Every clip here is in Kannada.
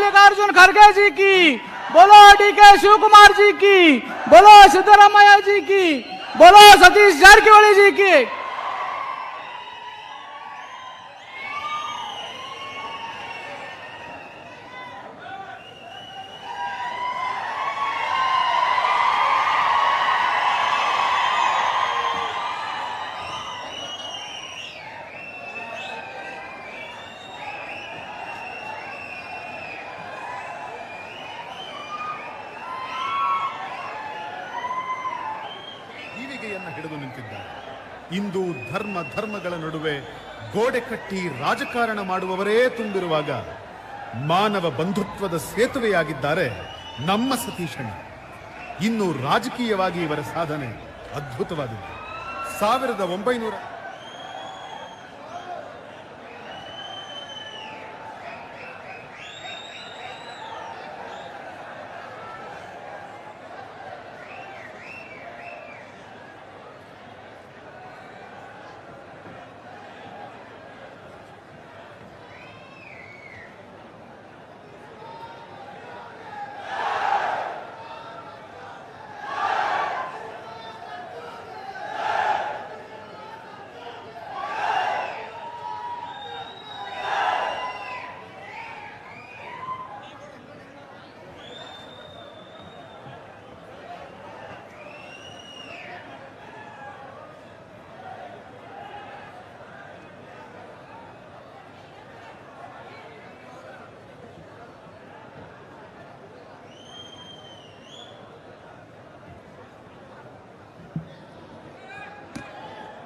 मल्लिकार्जुन खड़गे जी की, बोलो डीके शिवकुमार जी की, बोलो सिद्धरामैया जी की, बोलो सतीश जारकिहोली जी की। ಹಿಡಿದು ನಿಂತಿದ್ದಾರೆ. ಇಂದು ಧರ್ಮಗಳ ನಡುವೆ ಗೋಡೆ ಕಟ್ಟಿ ರಾಜಕಾರಣ ಮಾಡುವವರೇ ತುಂಬಿರುವಾಗ ಮಾನವ ಬಂಧುತ್ವದ ಸೇತುವೆಯಾಗಿದ್ದಾರೆ ನಮ್ಮ ಸತೀಶಣ್ಣ. ಇನ್ನು ರಾಜಕೀಯವಾಗಿ ಇವರ ಸಾಧನೆ ಅದ್ಭುತವಾಗಿದೆ. 1900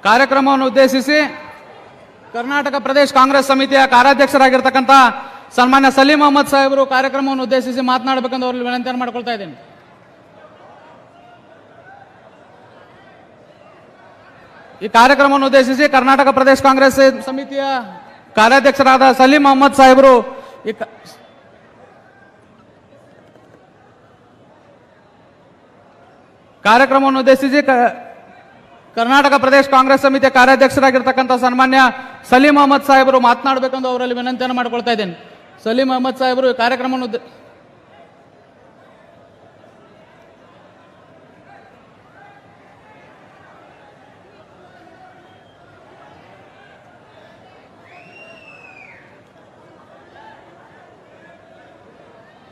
ಕಾರ್ಯಕ್ರಮವನ್ನು ಉದ್ದೇಶಿಸಿ ಕರ್ನಾಟಕ ಪ್ರದೇಶ ಕಾಂಗ್ರೆಸ್ ಸಮಿತಿಯ ಕಾರ್ಯಾಧ್ಯಕ್ಷರಾಗಿರ್ತಕ್ಕಂಥ ಸನ್ಮಾನ್ಯ ಸಲೀಂ ಅಹಮದ್ ಸಾಹೇಬರು ಕಾರ್ಯಕ್ರಮವನ್ನು ಉದ್ದೇಶಿಸಿ ಮಾತನಾಡಬೇಕೆಂದು ಅವರಲ್ಲಿ ವಿನಂತಿಯನ್ನು ಮಾಡಿಕೊಳ್ತಾ ಇದ್ದೇನೆ. ಈ ಕಾರ್ಯಕ್ರಮವನ್ನು ಉದ್ದೇಶಿಸಿ ಕರ್ನಾಟಕ ಪ್ರದೇಶ ಕಾಂಗ್ರೆಸ್ ಸಮಿತಿಯ ಕಾರ್ಯಾಧ್ಯಕ್ಷರಾದ ಸಲೀಂ ಅಹಮದ್ ಸಾಹೇಬರು ಕಾರ್ಯಕ್ರಮವನ್ನು ಉದ್ದೇಶಿಸಿ ಕರ್ನಾಟಕ ಪ್ರದೇಶ ಕಾಂಗ್ರೆಸ್ ಸಮಿತಿಯ ಕಾರ್ಯಾಧ್ಯಕ್ಷರಾಗಿರ್ತಕ್ಕಂಥ ಸನ್ಮಾನ್ಯ ಸಲೀಂ ಅಹಮದ್ ಸಾಹೇಬರು ಮಾತನಾಡಬೇಕೆಂದು ಅವರಲ್ಲಿ ವಿನಂತಿಯನ್ನು ಮಾಡಿಕೊಳ್ತಾ ಇದ್ದೇನೆ. ಸಲೀಂ ಅಹಮದ್ ಸಾಹೇಬರು ಕಾರ್ಯಕ್ರಮವನ್ನು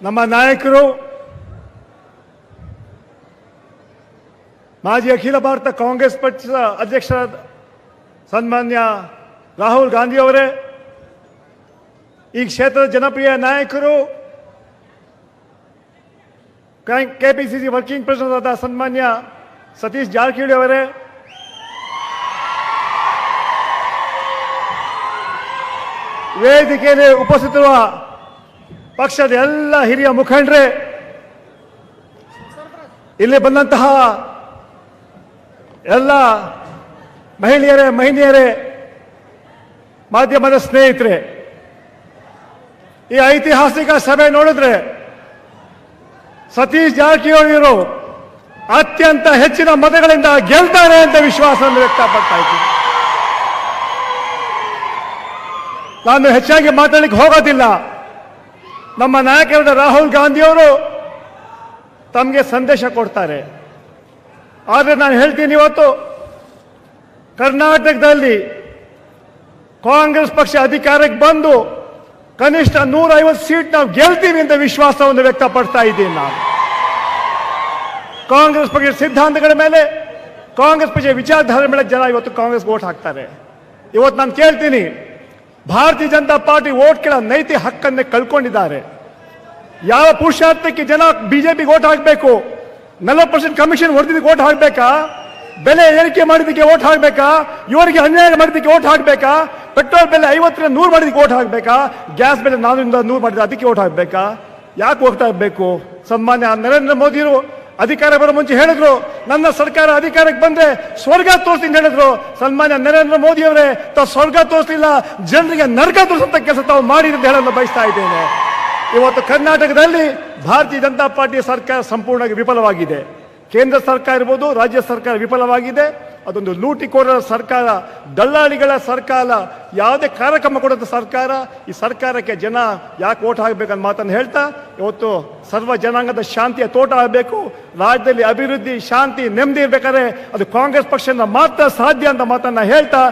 ನಮ್ಮ ನಾಯಕರು ಮಾಜಿ ಅಖಿಲ ಭಾರತ ಕಾಂಗ್ರೆಸ್ ಪಕ್ಷದ ಅಧ್ಯಕ್ಷರಾದ ಸನ್ಮಾನ್ಯ ರಾಹುಲ್ ಗಾಂಧಿ ಅವರೇ, ಈ ಕ್ಷೇತ್ರದ ಜನಪ್ರಿಯ ನಾಯಕರು ಕೆಪಿಸಿಸಿ ವರ್ಕಿಂಗ್ ಪ್ರೆಸಿಡೆಂಟ್ ಆದ ಸನ್ಮಾನ್ಯ ಸತೀಶ್ ಜಾರಕಿಹೊಳಿ ಅವರೇ, ವೇದಿಕೆಯಲ್ಲಿ ಉಪಸ್ಥಿತರುವ ಪಕ್ಷದ ಎಲ್ಲ ಹಿರಿಯ ಮುಖಂಡರೇ, ಇಲ್ಲಿ ಬಂದಂತಹ ಎಲ್ಲ ಮಹಿಳೆಯರೇ, ಮಾಧ್ಯಮದ ಸ್ನೇಹಿತರೆ, ಈ ಐತಿಹಾಸಿಕ ಸಭೆ ನೋಡಿದ್ರೆ ಸತೀಶ್ ಜಾರಕಿಹೊಳಿಯವರು ಅತ್ಯಂತ ಹೆಚ್ಚಿನ ಮತಗಳಿಂದ ಗೆಲ್ತಾರೆ ಅಂತ ವಿಶ್ವಾಸವನ್ನು ವ್ಯಕ್ತಪಡ್ತಾ ಇದ್ದೀನಿ. ನಾನು ಹೆಚ್ಚಾಗಿ ಮಾತಾಡಲಿಕ್ಕೆ ಹೋಗೋದಿಲ್ಲ. ನಮ್ಮ ನಾಯಕರಾದ ರಾಹುಲ್ ಗಾಂಧಿಯವರು ತಮಗೆ ಸಂದೇಶ ಕೊಡ್ತಾರೆ. ಆದರೆ ನಾನು ಹೇಳ್ತೀನಿ, ಇವತ್ತು ಕರ್ನಾಟಕದಲ್ಲಿ ಕಾಂಗ್ರೆಸ್ ಪಕ್ಷ ಅಧಿಕಾರಕ್ಕೆ ಬಂದು ಕನಿಷ್ಠ 150 ಸೀಟ್ ನಾವು ಗೆಲ್ತೀವಿ ಅಂತ ವಿಶ್ವಾಸವನ್ನು ವ್ಯಕ್ತಪಡ್ತಾ ಇದ್ದೀನಿ. ನಾನು ಕಾಂಗ್ರೆಸ್ ಪಕ್ಷದ ಸಿದ್ಧಾಂತಗಳ ಮೇಲೆ, ಕಾಂಗ್ರೆಸ್ ಪಕ್ಷದ ವಿಚಾರಧಾರೆ ಮೇಲೆ ಜನ ಇವತ್ತು ಕಾಂಗ್ರೆಸ್ ವೋಟ್ ಹಾಕ್ತಾರೆ. ಇವತ್ತು ನಾನು ಕೇಳ್ತೀನಿ, ಭಾರತೀಯ ಜನತಾ ಪಾರ್ಟಿ ವೋಟ್ ಕೇಳೋ ನೈತಿಕ ಹಕ್ಕನ್ನೇ ಕಳ್ಕೊಂಡಿದ್ದಾರೆ. ಯಾವ ಪುರುಷಾರ್ಥಕ್ಕೆ ಜನ ಬಿಜೆಪಿಗೆ ವೋಟ್ ಹಾಕಬೇಕು? 40% ಕಮಿಷನ್ ಹೊಡೆದಿದ್ದಕ್ಕೆ ವೋಟ್ ಹಾಕಬೇಕಾ? ಬೆಲೆ ಏರಿಕೆ ಮಾಡಿದ್ದಕ್ಕೆ ವೋಟ್ ಹಾಕಬೇಕಾ? ಇವರಿಗೆ ಅನ್ಯಾಯ ಮಾಡಿದ್ದಕ್ಕೆ ವೋಟ್ ಹಾಕಬೇಕಾ? ಪೆಟ್ರೋಲ್ ಬೆಲೆ 50ರಿಂದ 100 ಮಾಡಿದ್ದಕ್ಕೆ ವೋಟ್ ಹಾಕಬೇಕಾ? ಗ್ಯಾಸ್ ಬೆಲೆ 400ರಿಂದ 100 ಮಾಡಿದ್ರೆ ಅದಕ್ಕೆ ವೋಟ್ ಹಾಕಬೇಕಾ? ಯಾಕೆ ವೋಟ್ ಹಾಕಬೇಕು? ಸನ್ಮಾನ್ಯ ನರೇಂದ್ರ ಮೋದಿಯವರು ಅಧಿಕಾರ ಬರೋ ಮುಂಚೆ ಹೇಳಿದ್ರು, ನನ್ನ ಸರ್ಕಾರ ಅಧಿಕಾರಕ್ಕೆ ಬಂದ್ರೆ ಸ್ವರ್ಗ ತೋರಿಸ್ತೀನಿ ಹೇಳಿದ್ರು. ಸನ್ಮಾನ್ಯ ನರೇಂದ್ರ ಮೋದಿ ಅವರೇ, ತಾವು ಸ್ವರ್ಗ ತೋರಿಸಲಿಲ್ಲ, ಜನರಿಗೆ ನರಕ ತೋರಿಸಂತ ಕೆಲಸ ತಾವು ಮಾಡಿದ್ರೆ ಅಂತ ಹೇಳಲು ಬಯಸ್ತಾ ಇದ್ದೇನೆ. ಇವತ್ತು ಕರ್ನಾಟಕದಲ್ಲಿ ಭಾರತೀಯ ಜನತಾ ಪಾರ್ಟಿಯ ಸರ್ಕಾರ ಸಂಪೂರ್ಣವಾಗಿ ವಿಫಲವಾಗಿದೆ. ಕೇಂದ್ರ ಸರ್ಕಾರ ಇರ್ಬೋದು, ರಾಜ್ಯ ಸರ್ಕಾರ ವಿಫಲವಾಗಿದೆ. ಅದೊಂದು ಲೂಟಿಕೋರರ ಸರ್ಕಾರ, ದಳ್ಳಾಳಿಗಳ ಸರ್ಕಾರ, ಯಾವುದೇ ಕಾರ್ಯಕ್ರಮ ಕೊಡೋದು ಸರ್ಕಾರ. ಈ ಸರ್ಕಾರಕ್ಕೆ ಜನ ಯಾಕೆ ಓಟ್ ಹಾಕಬೇಕಂತ ಮಾತನ್ನು ಹೇಳ್ತಾ, ಇವತ್ತು ಸರ್ವ ಜನಾಂಗದ ಶಾಂತಿಯ ತೋಟ ಆಗಬೇಕು, ರಾಜ್ಯದಲ್ಲಿ ಅಭಿವೃದ್ಧಿ, ಶಾಂತಿ, ನೆಮ್ಮದಿ ಇರ್ಬೇಕಾದ್ರೆ ಅದು ಕಾಂಗ್ರೆಸ್ ಪಕ್ಷದಿಂದ ಮಾತ್ರ ಸಾಧ್ಯ ಅಂತ ಮಾತನ್ನ ಹೇಳ್ತಾ,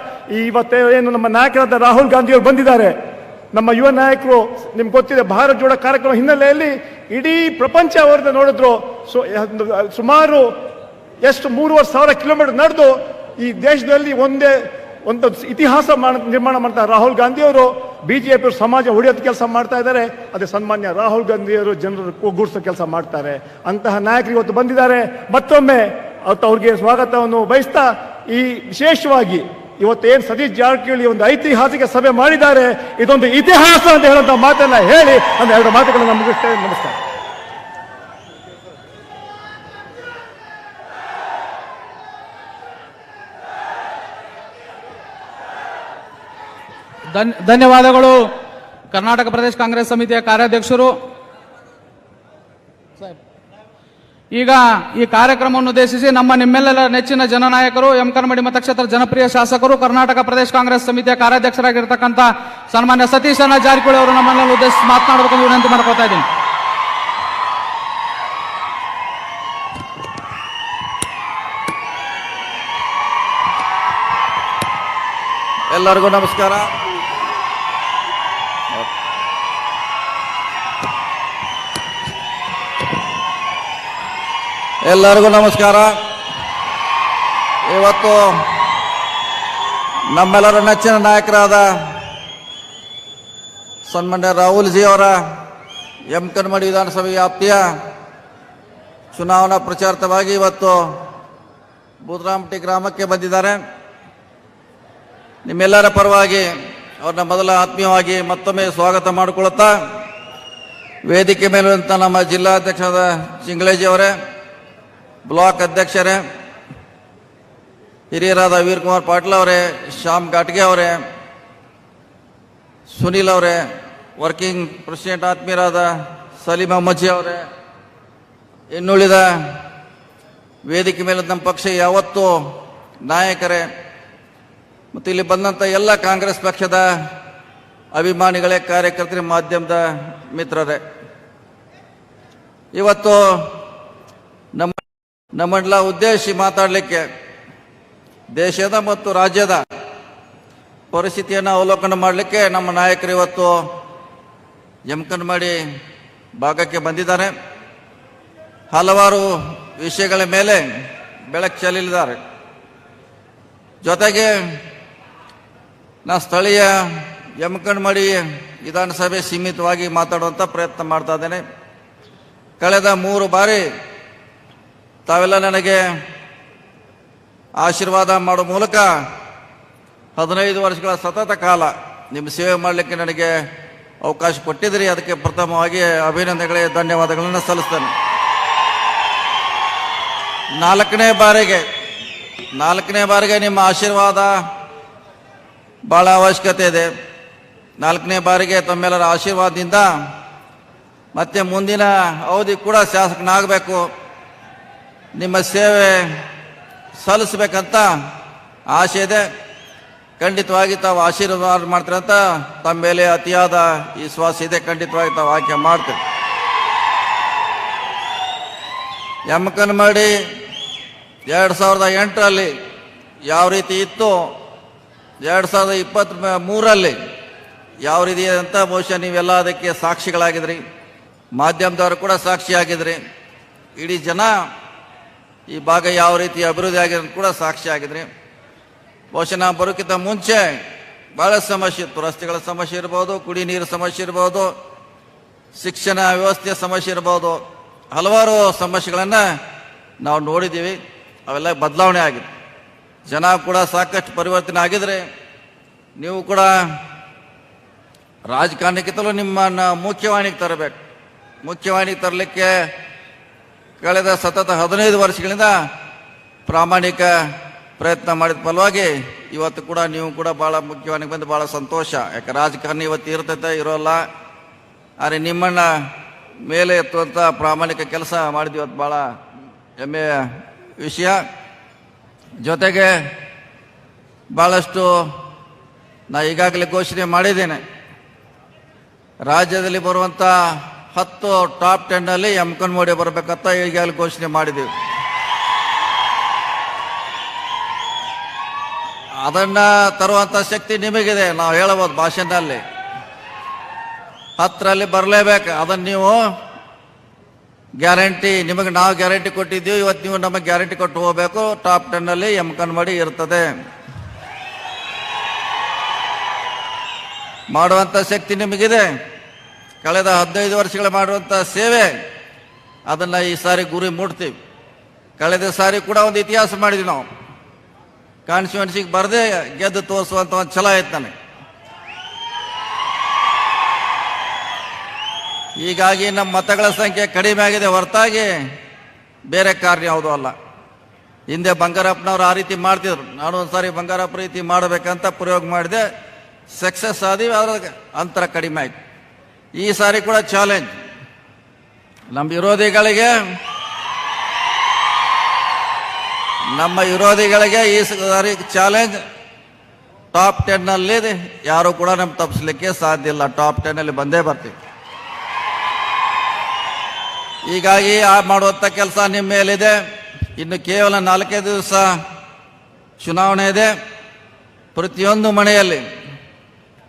ಇವತ್ತೇ ಏನು ನಮ್ಮ ನಾಯಕರಾದ ರಾಹುಲ್ ಗಾಂಧಿ ಅವರು ಬಂದಿದ್ದಾರೆ, ನಮ್ಮ ಯುವ ನಾಯಕರು, ನಿಮ್ಗೆ ಗೊತ್ತಿದೆ ಭಾರತ್ ಜೋಡೋ ಕಾರ್ಯಕ್ರಮ ಹಿನ್ನೆಲೆಯಲ್ಲಿ ಇಡೀ ಪ್ರಪಂಚ ಅವರನ್ನ ನೋಡಿದ್ರು. ಸುಮಾರು 3,500 ಕಿಲೋಮೀಟರ್ ನಡೆದು ಈ ದೇಶದಲ್ಲಿ ಒಂದು ಇತಿಹಾಸ ನಿರ್ಮಾಣ ಮಾಡ್ತಾರೆ ರಾಹುಲ್ ಗಾಂಧಿ ಅವರು. ಬಿಜೆಪಿ ಸಮಾಜ ಹೊಡೆಯೋದು ಕೆಲಸ ಮಾಡ್ತಾ ಇದ್ದಾರೆ. ಅದೇ ಸನ್ಮಾನ್ಯ ರಾಹುಲ್ ಗಾಂಧಿ ಅವರು ಜನರು ಒಗ್ಗೂಡಿಸೋ ಕೆಲಸ ಮಾಡ್ತಾರೆ. ಅಂತಹ ನಾಯಕರು ಇವತ್ತು ಬಂದಿದ್ದಾರೆ. ಮತ್ತೊಮ್ಮೆ ಅವ್ರಿಗೆ ಸ್ವಾಗತವನ್ನು ಬಯಸ್ತಾ, ಈ ವಿಶೇಷವಾಗಿ ಇವತ್ತು ಏನು ಸತೀಶ್ ಜಾರಕಿಹೊಳಿ ಒಂದು ಐತಿಹಾಸಿಕ ಸಭೆ ಮಾಡಿದ್ದಾರೆ, ಇದೊಂದು ಇತಿಹಾಸ ಅಂತ ಹೇಳುವಂತ ಮಾತನ್ನ ಹೇಳಿ ಒಂದು 2 ಮಾತುಗಳನ್ನು ಮುಗಿಸ್ತೇನೆ. ನಮಸ್ಕಾರ. ಧನ್ಯವಾದಗಳು. ಕರ್ನಾಟಕ ಪ್ರದೇಶ ಕಾಂಗ್ರೆಸ್ ಸಮಿತಿಯ ಕಾರ್ಯಾಧ್ಯಕ್ಷರು. ಈಗ ಈ ಕಾರ್ಯಕ್ರಮವನ್ನು ಉದ್ದೇಶಿಸಿ ನಿಮ್ಮೆಲ್ಲರ ನೆಚ್ಚಿನ ಜನನಾಯಕರು, ಯಮಕನಮಡಿ ಮತಕ್ಷೇತ್ರ ಜನಪ್ರಿಯ ಶಾಸಕರು, ಕರ್ನಾಟಕ ಪ್ರದೇಶ ಕಾಂಗ್ರೆಸ್ ಸಮಿತಿಯ ಕಾರ್ಯಾಧ್ಯಕ್ಷರಾಗಿರ್ತಕ್ಕಂಥ ಸನ್ಮಾನ್ಯ ಸತೀಶ್ ಜಾರಕಿಹೊಳಿ ಅವರು ನಮ್ಮನ್ನೆಲ್ಲ ಉದ್ದೇಶಿಸಿ ಮಾತನಾಡಬೇಕೆಂದು ವಿನಂತಿ ಮಾಡ್ಕೊತಾ ಇದ್ದೀನಿ. ಎಲ್ಲರಿಗೂ ನಮಸ್ಕಾರ. ಎಲ್ಲರಿಗೂ ನಮಸ್ಕಾರ. ಇವತ್ತು ನಮ್ಮೆಲ್ಲರ ನೆಚ್ಚಿನ ನಾಯಕರಾದ ಸನ್ಮಾನ್ಯ ರಾಹುಲ್ ಜಿ ಅವರ ಯಮಕನಮಡಿ ವಿಧಾನಸಭೆ ವ್ಯಾಪ್ತಿಯ ಚುನಾವಣಾ ಪ್ರಚಾರಾರ್ಥವಾಗಿ ಇವತ್ತು ಬೂದರಾಮಟ್ಟಿ ಗ್ರಾಮಕ್ಕೆ ಬಂದಿದ್ದಾರೆ. ನಿಮ್ಮೆಲ್ಲರ ಪರವಾಗಿ ಅವ್ರನ್ನ ಮೊದಲ ಆತ್ಮೀಯವಾಗಿ ಮತ್ತೊಮ್ಮೆ ಸ್ವಾಗತ ಮಾಡಿಕೊಳ್ಳುತ್ತಾ, ವೇದಿಕೆ ಮೇಲಿರುವಂಥ ನಮ್ಮ ಜಿಲ್ಲಾಧ್ಯಕ್ಷರಾದ ಚಿಂಗಳೇಜಿ ಅವರೇ, ಬ್ಲಾಕ್ ಅಧ್ಯಕ್ಷರೇ, ಹಿರಿಯರಾದ ವೀರಕುಮಾರ್ ಪಾಟೀಲ್ ಅವರೇ, ಶ್ಯಾಮ್ ಘಾಟ್ಗೆ ಅವರೇ, ಸುನೀಲ್ ಅವರೇ, ವರ್ಕಿಂಗ್ ಪ್ರೆಸಿಡೆಂಟ್ ಆತ್ಮೀಯರಾದ ಸಲೀಂ ಅಹಮ್ಮದ್ ಜಿ ಅವರೇ, ಇನ್ನುಳಿದ ವೇದಿಕೆ ಮೇಲೆ ನಮ್ಮ ಪಕ್ಷ ಯಾವತ್ತೂ ನಾಯಕರೇ ಮತ್ತು ಇಲ್ಲಿ ಬಂದಂಥ ಎಲ್ಲ ಕಾಂಗ್ರೆಸ್ ಪಕ್ಷದ ಅಭಿಮಾನಿಗಳೇ, ಕಾರ್ಯಕರ್ತರೇ, ಮಾಧ್ಯಮದ ಮಿತ್ರರೇ, ಇವತ್ತು ನಮ್ಮನ್ನೆಲ್ಲ ಉದ್ದೇಶಿಸಿ ಮಾತಾಡಲಿಕ್ಕೆ ದೇಶದ ಮತ್ತು ರಾಜ್ಯದ ಪರಿಸ್ಥಿತಿಯನ್ನು ಅವಲೋಕನ ಮಾಡಲಿಕ್ಕೆ ನಮ್ಮ ನಾಯಕರು ಇವತ್ತು ಯಮಕನಮಡಿ ಭಾಗಕ್ಕೆ ಬಂದಿದ್ದಾರೆ. ಹಲವಾರು ವಿಷಯಗಳ ಮೇಲೆ ಬೆಳಕು ಚೆಲ್ಲಿದ್ದಾರೆ. ಜೊತೆಗೆ ಸ್ಥಳೀಯ ಯಮಕನಮಡಿ ವಿಧಾನಸಭೆ ಸೀಮಿತವಾಗಿ ಮಾತಾಡುವಂಥ ಪ್ರಯತ್ನ ಮಾಡ್ತಾ ಇದ್ದೇನೆ. ಕಳೆದ 3 ಬಾರಿ ತಾವೆಲ್ಲ ನನಗೆ ಆಶೀರ್ವಾದ ಮಾಡೋ ಮೂಲಕ 15 ವರ್ಷಗಳ ಸತತ ಕಾಲ ನಿಮ್ಮ ಸೇವೆ ಮಾಡಲಿಕ್ಕೆ ನನಗೆ ಅವಕಾಶ ಕೊಟ್ಟಿದ್ರಿ. ಅದಕ್ಕೆ ಪ್ರಥಮವಾಗಿ ಅಭಿನಂದನೆಗಳೇ, ಧನ್ಯವಾದಗಳನ್ನು ಸಲ್ಲಿಸ್ತೇನೆ. 4ನೇ ಬಾರಿಗೆ ನಿಮ್ಮ ಆಶೀರ್ವಾದ ಬಹಳ ಅವಶ್ಯಕತೆ ಇದೆ. 4ನೇ ಬಾರಿಗೆ ತಮ್ಮೆಲ್ಲರ ಆಶೀರ್ವಾದದಿಂದ ಮತ್ತೆ ಮುಂದಿನ ಅವಧಿ ಕೂಡ ಶಾಸಕನಾಗಬೇಕು, ನಿಮ್ಮ ಸೇವೆ ಸಲ್ಲಿಸಬೇಕಂತ ಆಸೆ ಇದೆ. ಖಂಡಿತವಾಗಿ ತಾವು ಆಶೀರ್ವಾದ ಮಾಡ್ತೀರಂತ ತಮ್ಮ ಮೇಲೆ ಅತಿಯಾದ ವಿಶ್ವಾಸ ಇದೆ. ಖಂಡಿತವಾಗಿ ತಾವು ಆಯ್ಕೆ ಮಾಡ್ತೀರಿ. ಯಮಕನಮಡಿ 2008ರಲ್ಲಿ ಯಾವ ರೀತಿ ಇತ್ತು, 2023ರಲ್ಲಿ ಯಾವ ರೀತಿ ಅಂತ ಬಹುಶಃ ನೀವೆಲ್ಲ ಅದಕ್ಕೆ ಸಾಕ್ಷಿಗಳಾಗಿದ್ರಿ. ಮಾಧ್ಯಮದವರು ಕೂಡ ಸಾಕ್ಷಿಯಾಗಿದ್ರಿ. ಇಡೀ ಜನ ಈ ಭಾಗ ಯಾವ ರೀತಿ ಅಭಿವೃದ್ಧಿ ಆಗಿದೆ ಕೂಡ ಸಾಕ್ಷಿ ಆಗಿದ್ರಿ. ಬಹುಶಃ ನಾವು ಬರೋಕ್ಕಿಂತ ಮುಂಚೆ ಬಹಳ ಸಮಸ್ಯೆ ಇತ್ತು. ರಸ್ತೆಗಳ ಸಮಸ್ಯೆ ಇರ್ಬೋದು, ಕುಡಿ ನೀರು ಸಮಸ್ಯೆ ಇರ್ಬೋದು, ಶಿಕ್ಷಣ ವ್ಯವಸ್ಥೆಯ ಸಮಸ್ಯೆ ಇರ್ಬೋದು, ಹಲವಾರು ಸಮಸ್ಯೆಗಳನ್ನು ನಾವು ನೋಡಿದ್ದೀವಿ. ಅವೆಲ್ಲ ಬದಲಾವಣೆ ಆಗಿದೆ. ಜನ ಕೂಡ ಸಾಕಷ್ಟು ಪರಿವರ್ತನೆ ಆಗಿದ್ರೆ, ನೀವು ಕೂಡ ರಾಜಕಾರಣಕ್ಕಿಂತಲೂ ನಿಮ್ಮನ್ನು ಮುಖ್ಯವಾಹಿನಿಗೆ ತರಬೇಕು. ಮುಖ್ಯವಾಹಿನಿಗೆ ತರಲಿಕ್ಕೆ ಕಳೆದ ಸತತ 15 ವರ್ಷಗಳಿಂದ ಪ್ರಾಮಾಣಿಕ ಪ್ರಯತ್ನ ಮಾಡಿದ ಫಲವಾಗಿ ಇವತ್ತು ಕೂಡ ನೀವು ಕೂಡ ಭಾಳ ಮುಖ್ಯವಾಹಿನಿಗೆ ಬಂದು ಭಾಳ ಸಂತೋಷ. ಯಾಕೆ ರಾಜಕಾರಣ ಇವತ್ತು ಇರ್ತೈತೆ ಇರೋಲ್ಲ, ಆದರೆ ನಿಮ್ಮನ್ನ ಮೇಲೆ ಎತ್ತುವಂಥ ಪ್ರಾಮಾಣಿಕ ಕೆಲಸ ಮಾಡಿದ್ವಿ. ಇವತ್ತು ಭಾಳ ಹೆಮ್ಮೆಯ ವಿಷಯ. ಜೊತೆಗೆ ಬಹಳಷ್ಟು ನಾ ಈಗಾಗಲೇ ಘೋಷಣೆ ಮಾಡಿದ್ದೇನೆ. ರಾಜ್ಯದಲ್ಲಿ ಬರುವಂಥ 10 ಟಾಪ್ 10ನಲ್ಲಿ ಎಮ್ಕನ್ಮೋಡಿ ಬರಬೇಕಂತ ಈಗಾಗಲೇ ಘೋಷಣೆ ಮಾಡಿದ್ದೀವಿ. ಅದನ್ನ ತರುವಂಥ ಶಕ್ತಿ ನಿಮಗಿದೆ. ನಾವು ಹೇಳಬಹುದು ಭಾಷಣದಲ್ಲಿ 10ರಲ್ಲಿ ಬರಲೇಬೇಕು. ಅದನ್ನು ನೀವು ಗ್ಯಾರಂಟಿ, ನಿಮಗೆ ನಾವು ಗ್ಯಾರಂಟಿ ಕೊಟ್ಟಿದ್ದೀವಿ, ಇವತ್ತು ನೀವು ನಮಗೆ ಗ್ಯಾರಂಟಿ ಕೊಟ್ಟು ಹೋಗಬೇಕು. ಟಾಪ್ 10ನಲ್ಲಿ ಎಮ್ಕನ್ಮೋಡಿ ಇರ್ತದೆ. ಮಾಡುವಂಥ ಶಕ್ತಿ ನಿಮಗಿದೆ. ಕಳೆದ 15 ವರ್ಷಗಳ ಮಾಡುವಂಥ ಸೇವೆ ಅದನ್ನು ಈ ಸಾರಿ ಗುರಿ ಮುಟ್ತೀವಿ. ಕಳೆದ ಸಾರಿ ಕೂಡ ಒಂದು ಇತಿಹಾಸ ಮಾಡಿದ್ವಿ ನಾವು. ಕಾನ್ಸ್ಟಿಟ್ಯೂನ್ಸಿಗೆ ಬರದೆ ಗೆದ್ದು ತೋರಿಸುವಂಥ ಒಂದು ಛಲ ಆಯ್ತು ನನಗೆ. ಹೀಗಾಗಿ ನಮ್ಮ ಮತಗಳ ಸಂಖ್ಯೆ ಕಡಿಮೆ ಆಗಿದೆ ಹೊರತಾಗಿ ಬೇರೆ ಕಾರಣ ಯಾವುದೂ ಅಲ್ಲ. ಹಿಂದೆ ಬಂಗಾರಪ್ಪನವ್ರು ಆ ರೀತಿ ಮಾಡ್ತಿದ್ರು. ನಾನು ಒಂದ್ಸಾರಿ ಬಂಗಾರಪ್ಪ ರೀತಿ ಮಾಡಬೇಕಂತ ಪ್ರಯೋಗ ಮಾಡಿದೆ, ಸಕ್ಸಸ್ ಆದೀವಿ. ಅದರ ಅಂತರ ಕಡಿಮೆ ಆಯ್ತು. ಈ ಸಾರಿ ಕೂಡ ಚಾಲೆಂಜ್ ನಮ್ಮ ವಿರೋಧಿಗಳಿಗೆ ಈ ಸಾರಿ ಚಾಲೆಂಜ್. ಟಾಪ್ 10ನಲ್ಲಿ ಯಾರು ಕೂಡ ನಮ್ಗೆ ತಪ್ಪಿಸ್ಲಿಕ್ಕೆ ಸಾಧ್ಯ ಇಲ್ಲ. ಟಾಪ್ 10ನಲ್ಲಿ ಬಂದೇ ಬರ್ತೀವಿ. ಹೀಗಾಗಿ ಆ ಮಾಡುವಂಥ ಕೆಲಸ ನಿಮ್ಮ ಮೇಲಿದೆ. ಇನ್ನು ಕೇವಲ 4 ದಿವಸ ಚುನಾವಣೆ ಇದೆ. ಪ್ರತಿಯೊಂದು ಮನೆಯಲ್ಲಿ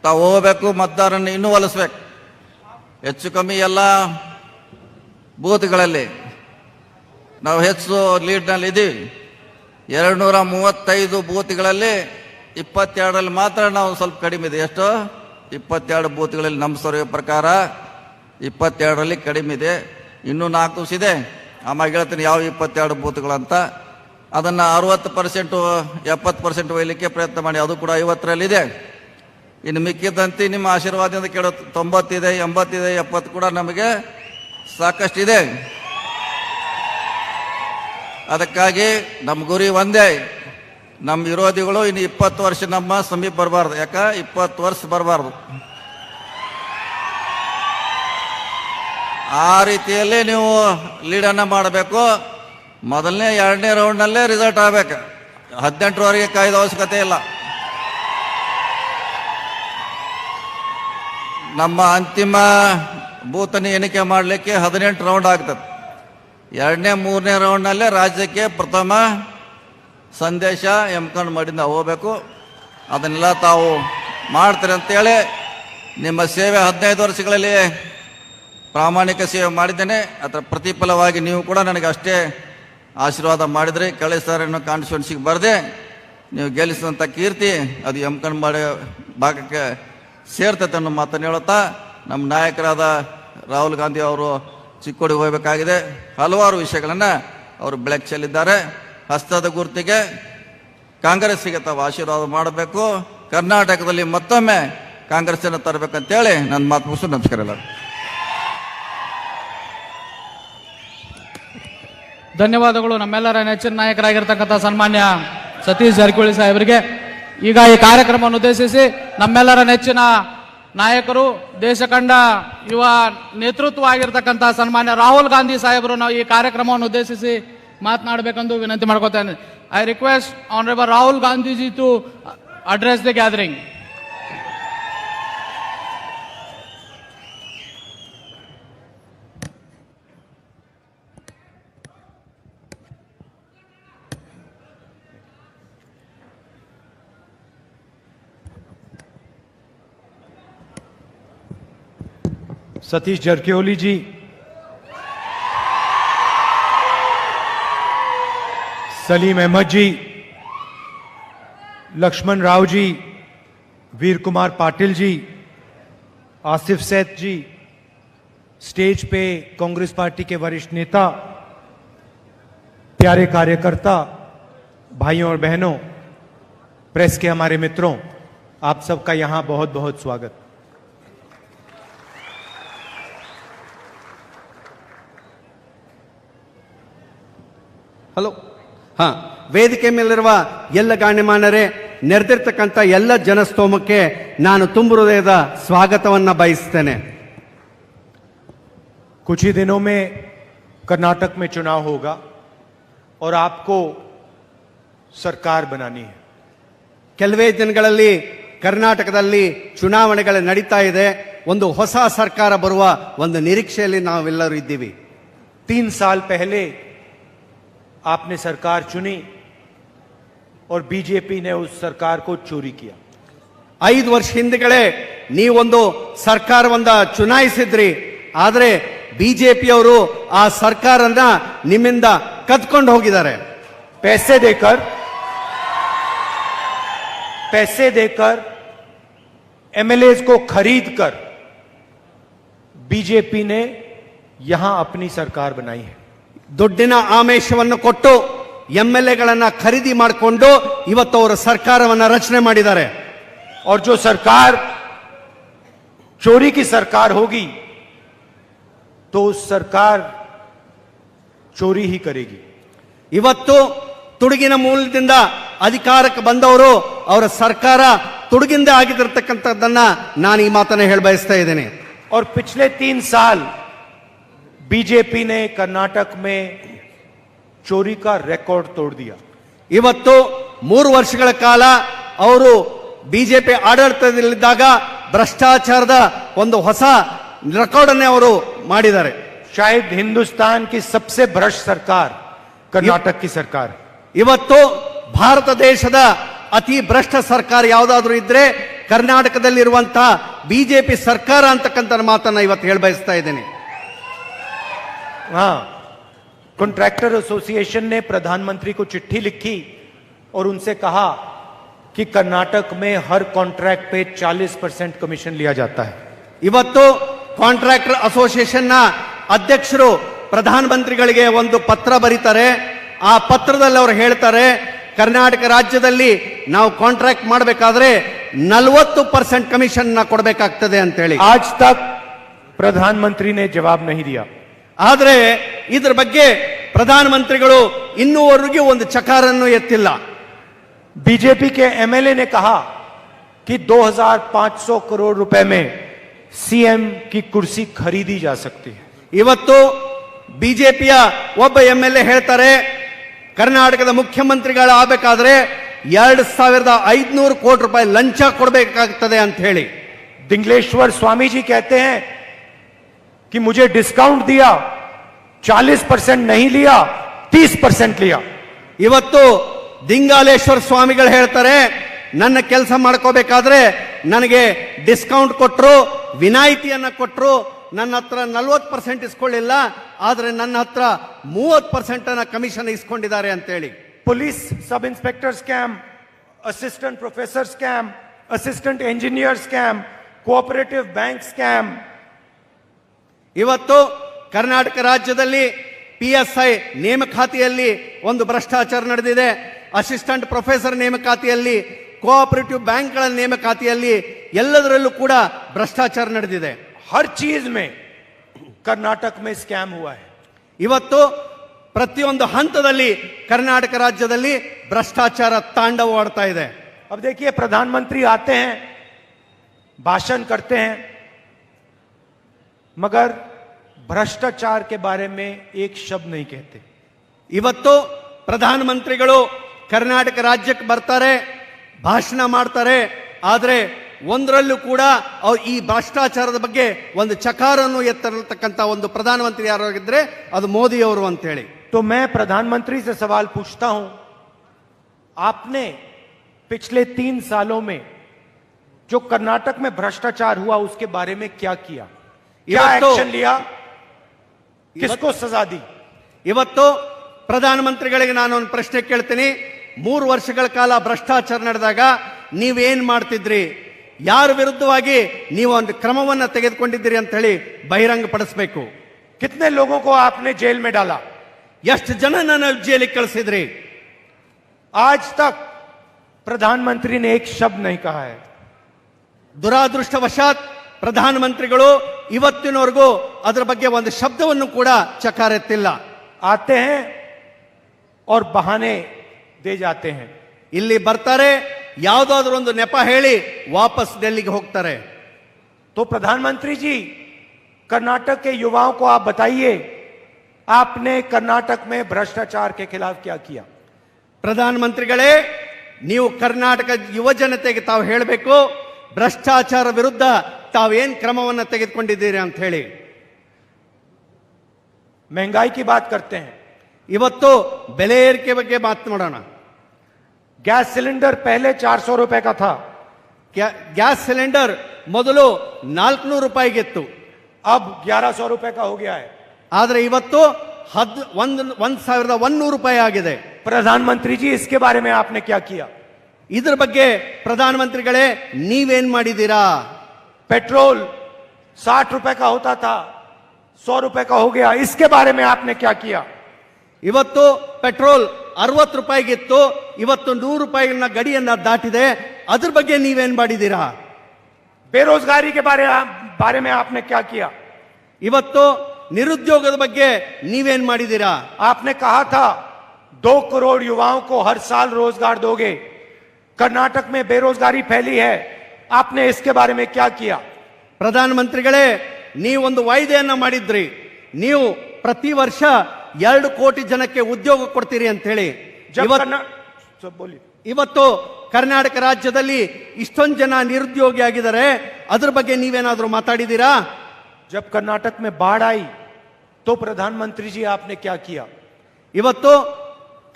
ತಾವು ಹೋಗಬೇಕು, ಮತದಾರರನ್ನು ಇನ್ನೂ ಒಲಿಸ್ಬೇಕು. ಹೆಚ್ಚು ಕಮ್ಮಿ ಎಲ್ಲ ಬೂತ್ಗಳಲ್ಲಿ ನಾವು ಹೆಚ್ಚು ಲೀಡ್ನಲ್ಲಿ ಇದ್ದೀವಿ. 235 ಬೂತ್ಗಳಲ್ಲಿ 22ರಲ್ಲಿ ಮಾತ್ರ ನಾವು ಸ್ವಲ್ಪ ಕಡಿಮೆ ಇದೆ. ಎಷ್ಟು? 22 ಬೂತ್ಗಳಲ್ಲಿ ನಮ್ಮ ಸರ್ವೆ ಪ್ರಕಾರ 22ರಲ್ಲಿ ಕಡಿಮೆ ಇದೆ. ಇನ್ನೂ 4 ದಿವಸ ಇದೆ. ಆಮೇಲೆ ಹೇಳ್ತೀನಿ ಯಾವ 22 ಬೂತ್ಗಳಂತ. ಅದನ್ನು 60% 70% ಒಯ್ಯಲಿಕ್ಕೆ ಪ್ರಯತ್ನ ಮಾಡಿ. ಅದು ಕೂಡ 50ರಲ್ಲಿದೆ. ಇನ್ನು ಮಿಕ್ಕಿದ್ದಂತೆ ನಿಮ್ಮ ಆಶೀರ್ವಾದದಿಂದ ಕೇಳೋ 90 ಇದೆ, 80 ಇದೆ, 70 ಕೂಡ ನಮಗೆ ಸಾಕಷ್ಟಿದೆ. ಅದಕ್ಕಾಗಿ ನಮ್ಮ ಗುರಿ ಒಂದೇ. ನಮ್ಮ ವಿರೋಧಿಗಳು ಇನ್ನು 20 ವರ್ಷ ನಮ್ಮ ಸಮೀಪ ಬರಬಾರ್ದು. ಯಾಕ 20 ವರ್ಷ ಬರಬಾರ್ದು. ಆ ರೀತಿಯಲ್ಲಿ ನೀವು ಲೀಡನ್ನು ಮಾಡಬೇಕು. ಮೊದಲನೇ 2ನೇ ರೌಂಡ್ನಲ್ಲೇ ರಿಸಲ್ಟ್ ಆಗಬೇಕು. 18ರವರೆಗೆ ಕಾಯ್ದ ಅವಶ್ಯಕತೆ ಇಲ್ಲ. ನಮ್ಮ ಅಂತಿಮ ಬೂತನ್ನು ಎಣಿಕೆ ಮಾಡಲಿಕ್ಕೆ 18 ರೌಂಡ್ ಆಗ್ತದೆ. 2ನೇ 3ನೇ ರೌಂಡ್ನಲ್ಲೇ ರಾಜ್ಯಕ್ಕೆ ಪ್ರಥಮ ಸಂದೇಶ ಎಮ್ಕನ್ಮೋಡಿಯಿಂದ ಹೋಗಬೇಕು. ಅದನ್ನೆಲ್ಲ ತಾವು ಮಾಡ್ತೀರಿ ಅಂತೇಳಿ ನಿಮ್ಮ ಸೇವೆ 15 ವರ್ಷಗಳಲ್ಲಿ ಪ್ರಾಮಾಣಿಕ ಸೇವೆ ಮಾಡಿದ್ದೇನೆ. ಅದರ ಪ್ರತಿಫಲವಾಗಿ ನೀವು ಕೂಡ ನನಗೆ ಅಷ್ಟೇ ಆಶೀರ್ವಾದ ಮಾಡಿದ್ರಿ. ಕಳೆದ ಸಾರಿಯನ್ನು ಕಾನ್ಸ್ಟಿಟ್ಯೂನ್ಸಿಗೆ ಬರದೆ ನೀವು ಗೆಲ್ಲಿಸಿದಂಥ ಕೀರ್ತಿ ಅದು ಎಮ್ಕನ್ಮೋಡಿ ಭಾಗಕ್ಕೆ ಸೇರ್ತೈತೆ ಅನ್ನೋ ಮಾತನ್ನು ಹೇಳುತ್ತಾ, ನಮ್ಮ ನಾಯಕರಾದ ರಾಹುಲ್ ಗಾಂಧಿ ಅವರು ಚಿಕ್ಕೋಡಿಗೆ ಹೋಗಬೇಕಾಗಿದೆ. ಹಲವಾರು ವಿಷಯಗಳನ್ನು ಅವರು ಬೆಳಕು ಚೆಲ್ಲಿದ್ದಾರೆ. ಹಸ್ತದ ಗುರುತಿಗೆ ಕಾಂಗ್ರೆಸ್ಸಿಗೆ ತಾವು ಆಶೀರ್ವಾದ ಮಾಡಬೇಕು. ಕರ್ನಾಟಕದಲ್ಲಿ ಮತ್ತೊಮ್ಮೆ ಕಾಂಗ್ರೆಸ್ಸನ್ನು ತರಬೇಕಂತೇಳಿ ನನ್ನ ಮಾತು ಮುಗಿಸು. ನಮಸ್ಕಾರ ಎಲ್ಲ. ಧನ್ಯವಾದಗಳು ನಮ್ಮೆಲ್ಲರ ನೆಚ್ಚಿನ ನಾಯಕರಾಗಿರ್ತಕ್ಕಂಥ ಸನ್ಮಾನ್ಯ ಸತೀಶ್ ಜಾರಕಿಹೊಳಿ ಸಾಹೇಬರಿಗೆ. ಈಗ ಈ ಕಾರ್ಯಕ್ರಮವನ್ನು ಉದ್ದೇಶಿಸಿ ನಮ್ಮೆಲ್ಲರ ನೆಚ್ಚಿನ ನಾಯಕರು, ದೇಶ ಕಂಡ ಯುವ ನೇತೃತ್ವ ಆಗಿರ್ತಕ್ಕಂಥ ಸನ್ಮಾನ್ಯ ರಾಹುಲ್ ಗಾಂಧಿ ಸಾಹೇಬರು ನಾವು ಈ ಕಾರ್ಯಕ್ರಮವನ್ನು ಉದ್ದೇಶಿಸಿ ಮಾತನಾಡಬೇಕೆಂದು ವಿನಂತಿ ಮಾಡ್ಕೋತೇನೆ. I request honourable Rahul Gandhiji to address the gathering. Satish Jarkiholi ji, Saleem Ahmed ji, Lakshman Rao ji, Veer Kumar Patil ji, Asif Sayed ji, stage पे कांग्रेस पार्टी के वरिष्ठ नेता, प्यारे कार्यकर्ता, भाइयों और बहनों, प्रेस के हमारे मित्रों, आप सबका यहां बहुत बहुत स्वागत। ಹಲೋ. ವೇದಿಕೆ ಮೇಲಿರುವ ಎಲ್ಲ ಗಣ್ಯಮಾನ್ಯರೇ, ನೆರೆದಿರ್ತಕ್ಕಂಥ ಎಲ್ಲ ಜನಸ್ತೋಮಕ್ಕೆ ನಾನು ತುಂಬ ಹೃದಯದ ಸ್ವಾಗತವನ್ನು ಬಯಸ್ತೇನೆ. कुछ ही दिनों में कर्नाटक में चुनाव होगा और आपको सरकार बनानी है। ಕೆಲವೇ ದಿನಗಳಲ್ಲಿ ಕರ್ನಾಟಕದಲ್ಲಿ ಚುನಾವಣೆಗಳು ನಡೀತಾ ಇದೆ. ಒಂದು ಹೊಸ ಸರ್ಕಾರ ಬರುವ ಒಂದು ನಿರೀಕ್ಷೆಯಲ್ಲಿ ನಾವೆಲ್ಲರೂ ಇದ್ದೀವಿ. 3 साल पहले आपने सरकार चुनी और बीजेपी ने उस सरकार को चोरी किया। 5 ವರ್ಷ ಹಿಂದೆಗಳೇ ನೀವೊಂದು ಸರ್ಕಾರವನ್ನ ಚುನಾಯಿಸಿದ್ರಿ. ಆದರೆ ಬಿಜೆಪಿಯವರು ಆ ಸರ್ಕಾರನ ನಿಮ್ಮಿಂದ ಕದ್ಕೊಂಡು ಹೋಗಿದ್ದಾರೆ. पैसे देकर एमएलए को खरीद कर बीजेपी ने यहां अपनी सरकार बनाई है। ದುಡ್ಡಿನ ಆಮಿಷವನ್ನು ಕೊಟ್ಟು ಎಂಎಲ್ಎಗಳನ್ನ ಖರೀದಿ ಮಾಡಿಕೊಂಡು ಇವತ್ತು ಅವರು ಸರ್ಕಾರವನ್ನ ರಚನೆ ಮಾಡಿದ್ದಾರೆ. और जो सरकार चोरी की सरकार होगी तो उस सरकार चोरी ही करेगी। ಇವತ್ತು ತುಡುಗಿನ ಮೂಲದಿಂದ ಅಧಿಕಾರಕ್ಕೆ ಬಂದವರು ಅವರ ಸರ್ಕಾರ ತುಡುಗಿಂದ ಆಗಿರತಕ್ಕಂಥದ್ದನ್ನ ನಾನು ಈ ಮಾತನ್ನ ಹೇಳ ಬಯಸ್ತಾ ಇದ್ದೇನೆ. और पिछले 3 साल बीजेपी ने कर्नाटक में चोरी का रिकॉर्ड तोड़ दिया। ಇವತ್ತು 3 ವರ್ಷಗಳ ಕಾಲ ಅವರು ಬಿಜೆಪಿ ಆಡಳಿತದಲ್ಲಿದ್ದಾಗ ಭ್ರಷ್ಟಾಚಾರದ ಒಂದು ಹೊಸ ರೆಕಾರ್ಡ್ ಅನ್ನು ಅವರು ಮಾಡಿದ್ದಾರೆ. शायद हिंदुस्तान की सबसे भ्रष्ट सरकार कर्नाटक की सरकार। ಇವತ್ತು ಭಾರತ ದೇಶದ ಅತಿ ಭ್ರಷ್ಟ ಸರ್ಕಾರ ಯಾವುದಾದ್ರೂ ಇದ್ರೆ ಕರ್ನಾಟಕದಲ್ಲಿರುವಂತಹ ಬಿಜೆಪಿ ಸರ್ಕಾರ ಅಂತಕ್ಕಂಥ ಮಾತನ್ನ ಇವತ್ತು ಹೇಳ ಬಯಸ್ತಾ ಇದ್ದೇನೆ. हाँ, कॉन्ट्रैक्टर एसोसिएशन ने प्रधानमंत्री को चिट्ठी लिखी और उनसे कहा कि कर्नाटक में हर कॉन्ट्रैक्ट पे 40% कमीशन लिया जाता है। ಇವತ್ತು ಕಾಂಟ್ರಾಕ್ಟರ್ ಅಸೋಸಿಯೇಷನ್ ನ ಅಧ್ಯಕ್ಷರು ಪ್ರಧಾನಮಂತ್ರಿಗಳಿಗೆ ಒಂದು ಪತ್ರ ಬರೀತಾರೆ. ಆ ಪತ್ರದಲ್ಲಿ ಅವರು ಹೇಳ್ತಾರೆ, ಕರ್ನಾಟಕ ರಾಜ್ಯದಲ್ಲಿ ನಾವು ಕಾಂಟ್ರಾಕ್ಟ್ ಮಾಡಬೇಕಾದ್ರೆ 40% ಕಮಿಷನ್ ಕೊಡಬೇಕಾಗ್ತದೆ ಅಂತ ಹೇಳಿ. आज तक प्रधानमंत्री ने जवाब नहीं दिया। ಆದ್ರೆ ಇದ್ರ ಬಗ್ಗೆ ಪ್ರಧಾನಮಂತ್ರಿಗಳು ಇನ್ನೂವರೆಗೂ ಒಂದು ಚಕಾರನ್ನು ಎತ್ತಿಲ್ಲ. बीजेपी के एमएलए ने कहा कि 2500 करोड़ रुपए में सीएम की कुर्सी खरीदी जा सकती है। ಇವತ್ತು ಬಿಜೆಪಿಯ ಒಬ್ಬ ಎಂಎಲ್ಎ ಹೇಳ್ತಾರೆ, ಕರ್ನಾಟಕದ ಮುಖ್ಯಮಂತ್ರಿಗಳು ಆಗಬೇಕಾದ್ರೆ 2500 ಕೋಟಿ ರೂಪಾಯಿ ಲಂಚ ಕೊಡಬೇಕಾಗ್ತದೆ ಅಂತ ಹೇಳಿ. दिंगलेश्वर स्वामी जी कहते हैं कि मुझे डिस्काउंट दिया, 40% नहीं लिया, 30% लिया। ಇವತ್ತು ದಿಂಗಾಲೇಶ್ವರ ಸ್ವಾಮಿಗಳು ಹೇಳ್ತಾರೆ, ನನ್ನ ಕೆಲಸ ಮಾಡ್ಕೋಬೇಕಾದ್ರೆ ನನಗೆ ಡಿಸ್ಕೌಂಟ್ ಕೊಟ್ಟರು, ವಿನಾಯಿತಿಯನ್ನ ಕೊಟ್ಟರು, ನನ್ನ ಹತ್ರ 40% ಇಸ್ಕೊಳ್ಳಿಲ್ಲ, ಆದ್ರೆ ನನ್ನ ಹತ್ರ 30% ಕಮಿಷನ್ ಇಸ್ಕೊಂಡಿದ್ದಾರೆ ಅಂತ ಹೇಳಿ. Police sub inspector scam, assistant professor scam, assistant engineer scam, cooperative bank scam. ಇವತ್ತು ಕರ್ನಾಟಕ ರಾಜ್ಯದಲ್ಲಿ PSI ನೇಮಕಾತಿಯಲ್ಲಿ ಒಂದು ಭ್ರಷ್ಟಾಚಾರ ನಡೆದಿದೆ. ಅಸಿಸ್ಟೆಂಟ್ ಪ್ರೊಫೆಸರ್ ನೇಮಕಾತಿಯಲ್ಲಿ, ಕೋಆಪರೇಟಿವ್ ಬ್ಯಾಂಕ್ಗಳ ನೇಮಕಾತಿಯಲ್ಲಿ ಎಲ್ಲದರಲ್ಲೂ ಕೂಡ ಭ್ರಷ್ಟಾಚಾರ ನಡೆದಿದೆ. हर चीज में कर्नाटक में स्कैम हुआ है। ಇವತ್ತು ಪ್ರತಿಯೊಂದು ಹಂತದಲ್ಲಿ ಕರ್ನಾಟಕ ರಾಜ್ಯದಲ್ಲಿ ಭ್ರಷ್ಟಾಚಾರ ತಾಂಡವವಾಡ್ತಾ ಇದೆ. अब देखिए, प्रधानमंत्री आते हैं, भाषण करते हैं, मगर भ्रष्टाचार के बारे में एक शब्द नहीं कहते। ಇವತ್ತು ಪ್ರಧಾನಮಂತ್ರಿಗಳು ಕರ್ನಾಟಕ ರಾಜ್ಯಕ್ಕೆ ಬರ್ತಾರೆ, ಭಾಷಣ ಮಾಡ್ತಾರೆ, ಆದ್ರೆ ಒಂದರಲ್ಲೂ ಕೂಡ ಅವ್ರು ಈ ಭ್ರಷ್ಟಾಚಾರದ ಬಗ್ಗೆ ಒಂದು ಚಕಾರನ್ನು ಎತ್ತರತಕ್ಕಂತ ಒಂದು ಪ್ರಧಾನಮಂತ್ರಿ ಯಾರಾಗಿದ್ರೆ ಅದು ಮೋದಿ ಅವರು ಅಂತ ಹೇಳಿ. तो मैं प्रधानमंत्री से सवाल पूछता हूं, आपने पिछले 3 सालों में जो कर्नाटक में भ्रष्टाचार हुआ उसके बारे में क्या किया? क्या एक्शन लिया? किसको सजा दी? ಇವತ್ತು ಪ್ರಧಾನಮಂತ್ರಿಗಳಿಗೆ ನಾನು ಒಂದು ಪ್ರಶ್ನೆ ಕೇಳ್ತೀನಿ. 3 ವರ್ಷಗಳ ಕಾಲ ಭ್ರಷ್ಟಾಚಾರ ನಡೆದಾಗ ನೀವೇನ್ ಮಾಡ್ತಿದ್ರಿ? ಯಾರ ವಿರುದ್ಧವಾಗಿ ನೀವು ಒಂದು ಕ್ರಮವನ್ನ ತೆಗೆದುಕೊಂಡಿದ್ದೀರಿ ಅಂತ ಹೇಳಿ ಬಹಿರಂಗ ಪಡಿಸಬೇಕು. कितने लोगों को आपने जेल में डाला? ಎಷ್ಟು ಜನನನ್ನ ಜೈಲಿಗೆ ಕಳಿಸಿದ್ರಿ? आज तक प्रधानमंत्री ने एक शब्द नहीं कहा है। ದುರಾದೃಷ್ಟವಶಾತ್ ಪ್ರಧಾನಮಂತ್ರಿಗಳು ಇವತ್ತಿನವರೆಗೂ ಅದರ ಬಗ್ಗೆ ಒಂದು ಶಬ್ದವನ್ನು ಕೂಡ ಚಕಾರೆತ್ತಿಲ್ಲ. आते हैं और बहाने दे जाते हैं। ಇಲ್ಲಿ ಬರ್ತಾರೆ, ಯಾವುದಾದ್ರೂ ಒಂದು ನೆಪ ಹೇಳಿ ವಾಪಸ್ ಡೆಲ್ಲಿಗೆ ಹೋಗ್ತಾರೆ. तो प्रधानमंत्री जी, कर्नाटक के युवाओं को आप बताइए, आपने कर्नाटक में भ्रष्टाचार के खिलाफ क्या किया? ಪ್ರಧಾನಮಂತ್ರಿಗಳೇ, ನೀವು ಕರ್ನಾಟಕ ಯುವ ಜನತೆಗೆ ತಾವು ಹೇಳಬೇಕು, ಭ್ರಷ್ಟಾಚಾರ ವಿರುದ್ಧ ತಾವೇನ್ ಕ್ರಮವನ್ನು ತೆಗೆದುಕೊಂಡಿದ್ದೀರಿ ಅಂತ ಹೇಳಿ. महंगाई की बात करते हैं, ಇವತ್ತು ಬೆಲೆ ಏರಿಕೆ ಬಗ್ಗೆ ಮಾತನಾಡೋಣ. गैस सिलेंडर पहले 400 रुपए का था, ಗ್ಯಾಸ್ ಸಿಲಿಂಡರ್ ಮೊದಲು 400 ರೂಪಾಯಿಗಿತ್ತು, अब 1100 रुपए का हो गया है. ಆದ್ರೆ ಇವತ್ತು 1100 ರೂಪಾಯಿ ಆಗಿದೆ. प्रधानमंत्री जी, इसके बारे में आपने क्या किया? ಇದ್ರ ಬಗ್ಗೆ ಪ್ರಧಾನಮಂತ್ರಿಗಳೇ ನೀವೇನ್ ಮಾಡಿದ್ದೀರಾ? पेट्रोल 60 रुपए का होता था, 100 रुपए का हो गया, इसके बारे में आपने क्या किया? ಇವತ್ತು ಪೆಟ್ರೋಲ್ 60 ರೂಪಾಯಿಗಿತ್ತು, ಇವತ್ತು 100 ರೂಪಾಯಿನ ಗಡಿಯನ್ನ ದಾಟಿದೆ. ಅದ್ರ ಬಗ್ಗೆ ನೀವೇನ್ ಮಾಡಿದ್ದೀರಾ? बेरोजगारी के बारे में आपने क्या किया? ಇವತ್ತು ನಿರುದ್ಯೋಗದ ಬಗ್ಗೆ ನೀವೇನ್ ಮಾಡಿದ್ದೀರಾ? आपने कहा था 2 करोड़ युवाओं को हर साल रोजगार दोगे. कर्नाटक में बेरोजगारी फैली है, आपने इसके बारे में क्या किया? ಪ್ರಧಾನಮಂತ್ರಿಗಳೇ, ನೀವೊಂದು ವಾಯ್ದೆಯನ್ನ ಮಾಡಿದ್ರಿ, ನೀವು ಪ್ರತಿ ವರ್ಷ 2 ಕೋಟಿ ಜನಕ್ಕೆ ಉದ್ಯೋಗ ಕೊಡ್ತೀರಿ ಅಂತ ಹೇಳಿ. ಇವತ್ತು ಕರ್ನಾಟಕ ರಾಜ್ಯದಲ್ಲಿ ಇಷ್ಟೊಂದು ಜನ ನಿರುದ್ಯೋಗಿ ಆಗಿದ್ದಾರೆ, ಅದ್ರ ಬಗ್ಗೆ ನೀವೇನಾದ್ರೂ ಮಾತಾಡಿದ್ದೀರಾ? जब कर्नाटक में बाढ़ आई तो प्रधानमंत्री जी आपने क्या किया? ಇವತ್ತು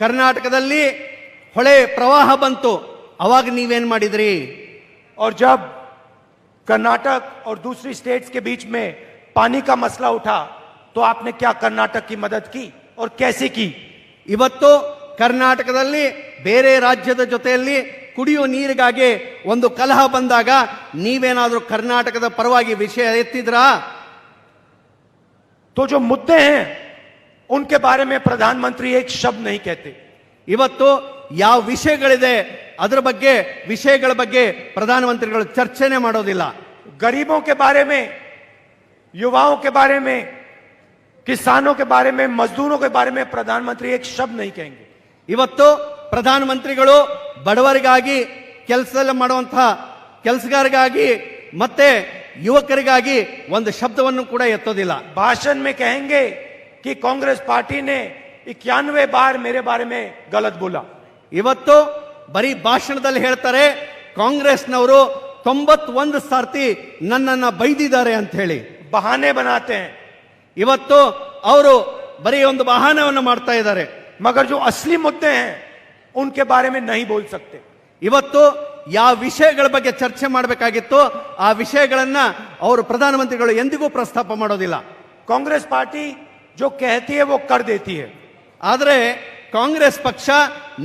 ಕರ್ನಾಟಕದಲ್ಲಿ ಹೊಳೆ ಪ್ರವಾಹ ಬಂತು, ಅವಾಗ ನೀವೇನ್ ಮಾಡಿದ್ರಿ? और जब कर्नाटक और दूसरी स्टेट्स के बीच में पानी का मसला उठा तो आपने क्या कर्नाटक की मदद की और कैसे की? ಇವತ್ತು ಕರ್ನಾಟಕದಲ್ಲಿ ಬೇರೆ ರಾಜ್ಯದ ಜೊತೆಯಲ್ಲಿ ಕುಡಿಯುವ ನೀರಿಗಾಗಿ ಒಂದು ಕಲಹ ಬಂದಾಗ ನೀವೇನಾದ್ರೂ ಕರ್ನಾಟಕದ ಪರವಾಗಿ ವಿಷಯ ಎತ್ತಿದ್ರಾ? तो जो मुद्दे हैं उनके बारे में प्रधानमंत्री एक शब्द नहीं कहते. ಇವತ್ತು ಯಾವ ವಿಷಯಗಳಿದೆ ಅದರ ಬಗ್ಗೆ ವಿಷಯಗಳ ಬಗ್ಗೆ ಪ್ರಧಾನಮಂತ್ರಿಗಳು ಚರ್ಚೆನೆ ಮಾಡೋದಿಲ್ಲ. गरीबों के बारे में, युवाओं के बारे में, किसानों के बारे में, मजदूरों के बारे में प्रधानमंत्री एक शब्द नहीं कहेंगे. ಇವತ್ತು ಪ್ರಧಾನಮಂತ್ರಿಗಳು ಬಡವರಿಗಾಗಿ ಕೆಲಸ ಮಾಡುವಂತಹ ಕೆಲಸಗಾರರಿಗಾಗಿ ಮತ್ತೆ ಯುವಕರಿಗಾಗಿ ಒಂದು ಶಬ್ದವನ್ನು ಕೂಡ ಎತ್ತೋದಿಲ್ಲ. भाषण में कहेंगे कि कांग्रेस पार्टी ने 91 बार मेरे बारे में गलत बोला. ಇವತ್ತು ಬರೀ ಭಾಷಣದಲ್ಲಿ ಹೇಳ್ತಾರೆ ಕಾಂಗ್ರೆಸ್ನವರು 91 ಸಾರ್ತಿ ನನ್ನನ್ನ ಬೈದಿದ್ದಾರೆ ಅಂತ ಹೇಳಿ. बहाने बनाते हैं, ಇವತ್ತು ಅವರು ಬರೀ ಒಂದು ಬಹಾನವನ್ನು ಮಾಡ್ತಾ ಇದ್ದಾರೆ. मगर जो असली मुद्दे हैं उनके बारे में नहीं बोल सकते. ಇವತ್ತು ಯಾವ ವಿಷಯಗಳ ಬಗ್ಗೆ ಚರ್ಚೆ ಮಾಡಬೇಕಾಗಿತ್ತು ಆ ವಿಷಯಗಳನ್ನ ಅವರು ಪ್ರಧಾನಮಂತ್ರಿಗಳು ಎಂದಿಗೂ ಪ್ರಸ್ತಾಪ ಮಾಡೋದಿಲ್ಲ. कांग्रेस पार्टी जो कहती है वो कर देती है. ಆದರೆ ಕಾಂಗ್ರೆಸ್ ಪಕ್ಷ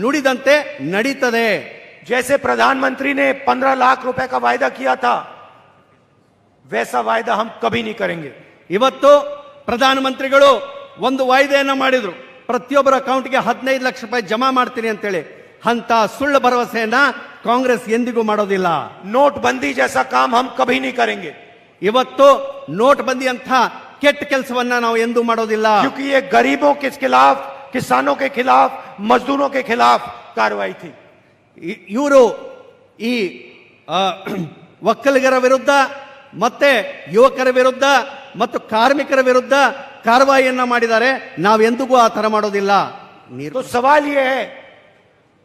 ನುಡಿದಂತೆ ನಡೀತದೆ. जैसे प्रधानमंत्री ने 15 लाख रुपए का वायदा किया था, वैसा वायदा हम कभी नहीं करेंगे. ಇವತ್ತು ಪ್ರಧಾನಮಂತ್ರಿಗಳು ಒಂದು ವಾಯ್ದೆಯನ್ನ ಮಾಡಿದ್ರು, ಪ್ರತಿಯೊಬ್ಬರ ಅಕೌಂಟ್ಗೆ 15 ಲಕ್ಷ ರೂಪಾಯಿ ಜಮಾ ಮಾಡ್ತೀನಿ ಅಂತೇಳಿ. ಅಂತ ಸುಳ್ಳು ಭರವಸೆಯನ್ನ ಕಾಂಗ್ರೆಸ್ ಎಂದಿಗೂ ಮಾಡೋದಿಲ್ಲ. नोटबंदी जैसा काम हम कभी नहीं करेंगे. ಇವತ್ತು ನೋಟ್ ಬಂದಿ ಅಂತ ಕೆಟ್ಟ ಕೆಲಸವನ್ನ ನಾವು ಎಂದೂ ಮಾಡೋದಿಲ್ಲ. क्योंकि ये गरीबों के खिलाफ, किसानों के खिलाफ, मजदूरों के खिलाफ कार्रवाई थी. ಇವರು ಈ ಒಕ್ಕಲಿಗರ ವಿರುದ್ಧ ಮತ್ತೆ ಯುವಕರ ವಿರುದ್ಧ ಮತ್ತು ಕಾರ್ಮಿಕರ ವಿರುದ್ಧ ಕಾರ್ಯವಾಹಿಯನ್ನ ಮಾಡಿದ್ದಾರೆ. ನಾವೆಂದಿಗೂ ಆ ತರ ಮಾಡೋದಿಲ್ಲ. तो सवाल यह है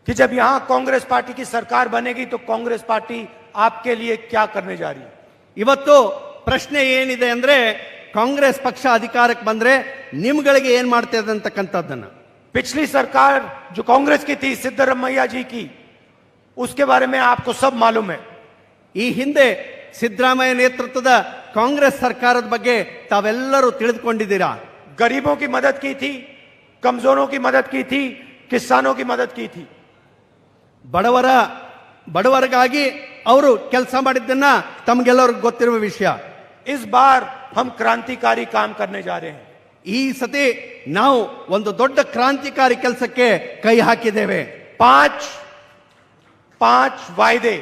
कि जब यहां कांग्रेस पार्टी की सरकार बनेगी तो कांग्रेस पार्टी आपके लिए क्या करने जा रही है? ಇವತ್ತು ಪ್ರಶ್ನೆ ಏನಿದೆ ಅಂದ್ರೆ ಕಾಂಗ್ರೆಸ್ ಪಕ್ಷ ಅಧಿಕಾರಕ್ಕೆ ಬಂದ್ರೆ ನಿಮ್ಗಳಿಗೆ ಏನ್ ಮಾಡ್ತದೆ ಅಂತಕ್ಕಂಥದ್ದನ್ನ. पिछली सरकार जो कांग्रेस की थी, सिद्धरामैया जी की, उसके बारे में आपको सब मालूम है. ಈ ಹಿಂದೆ ಸಿದ್ದರಾಮಯ್ಯ ನೇತೃತ್ವದ ಕಾಂಗ್ರೆಸ್ ಸರ್ಕಾರದ ಬಗ್ಗೆ ತಾವೆಲ್ಲರೂ ತಿಳಿದುಕೊಂಡಿದ್ದೀರಾ. गरीबों की मदद की थी, कमजोरों की मदद की थी, किसानों की मदद की थी. ಬಡವರಿಗಾಗಿ ಅವರು ಕೆಲಸ ಮಾಡಿದ್ದನ್ನ ತಮಗೆಲ್ಲರಿಗೂ ಗೊತ್ತಿರುವ ವಿಷಯ. इस बार हम क्रांतिकारी काम करने जा रहे हैं. ಈ ಸತಿ ನಾವು ಒಂದು ದೊಡ್ಡ ಕ್ರಾಂತಿಕಾರಿ ಕೆಲಸಕ್ಕೆ ಕೈ ಹಾಕಿದ್ದೇವೆ. 5 वायदे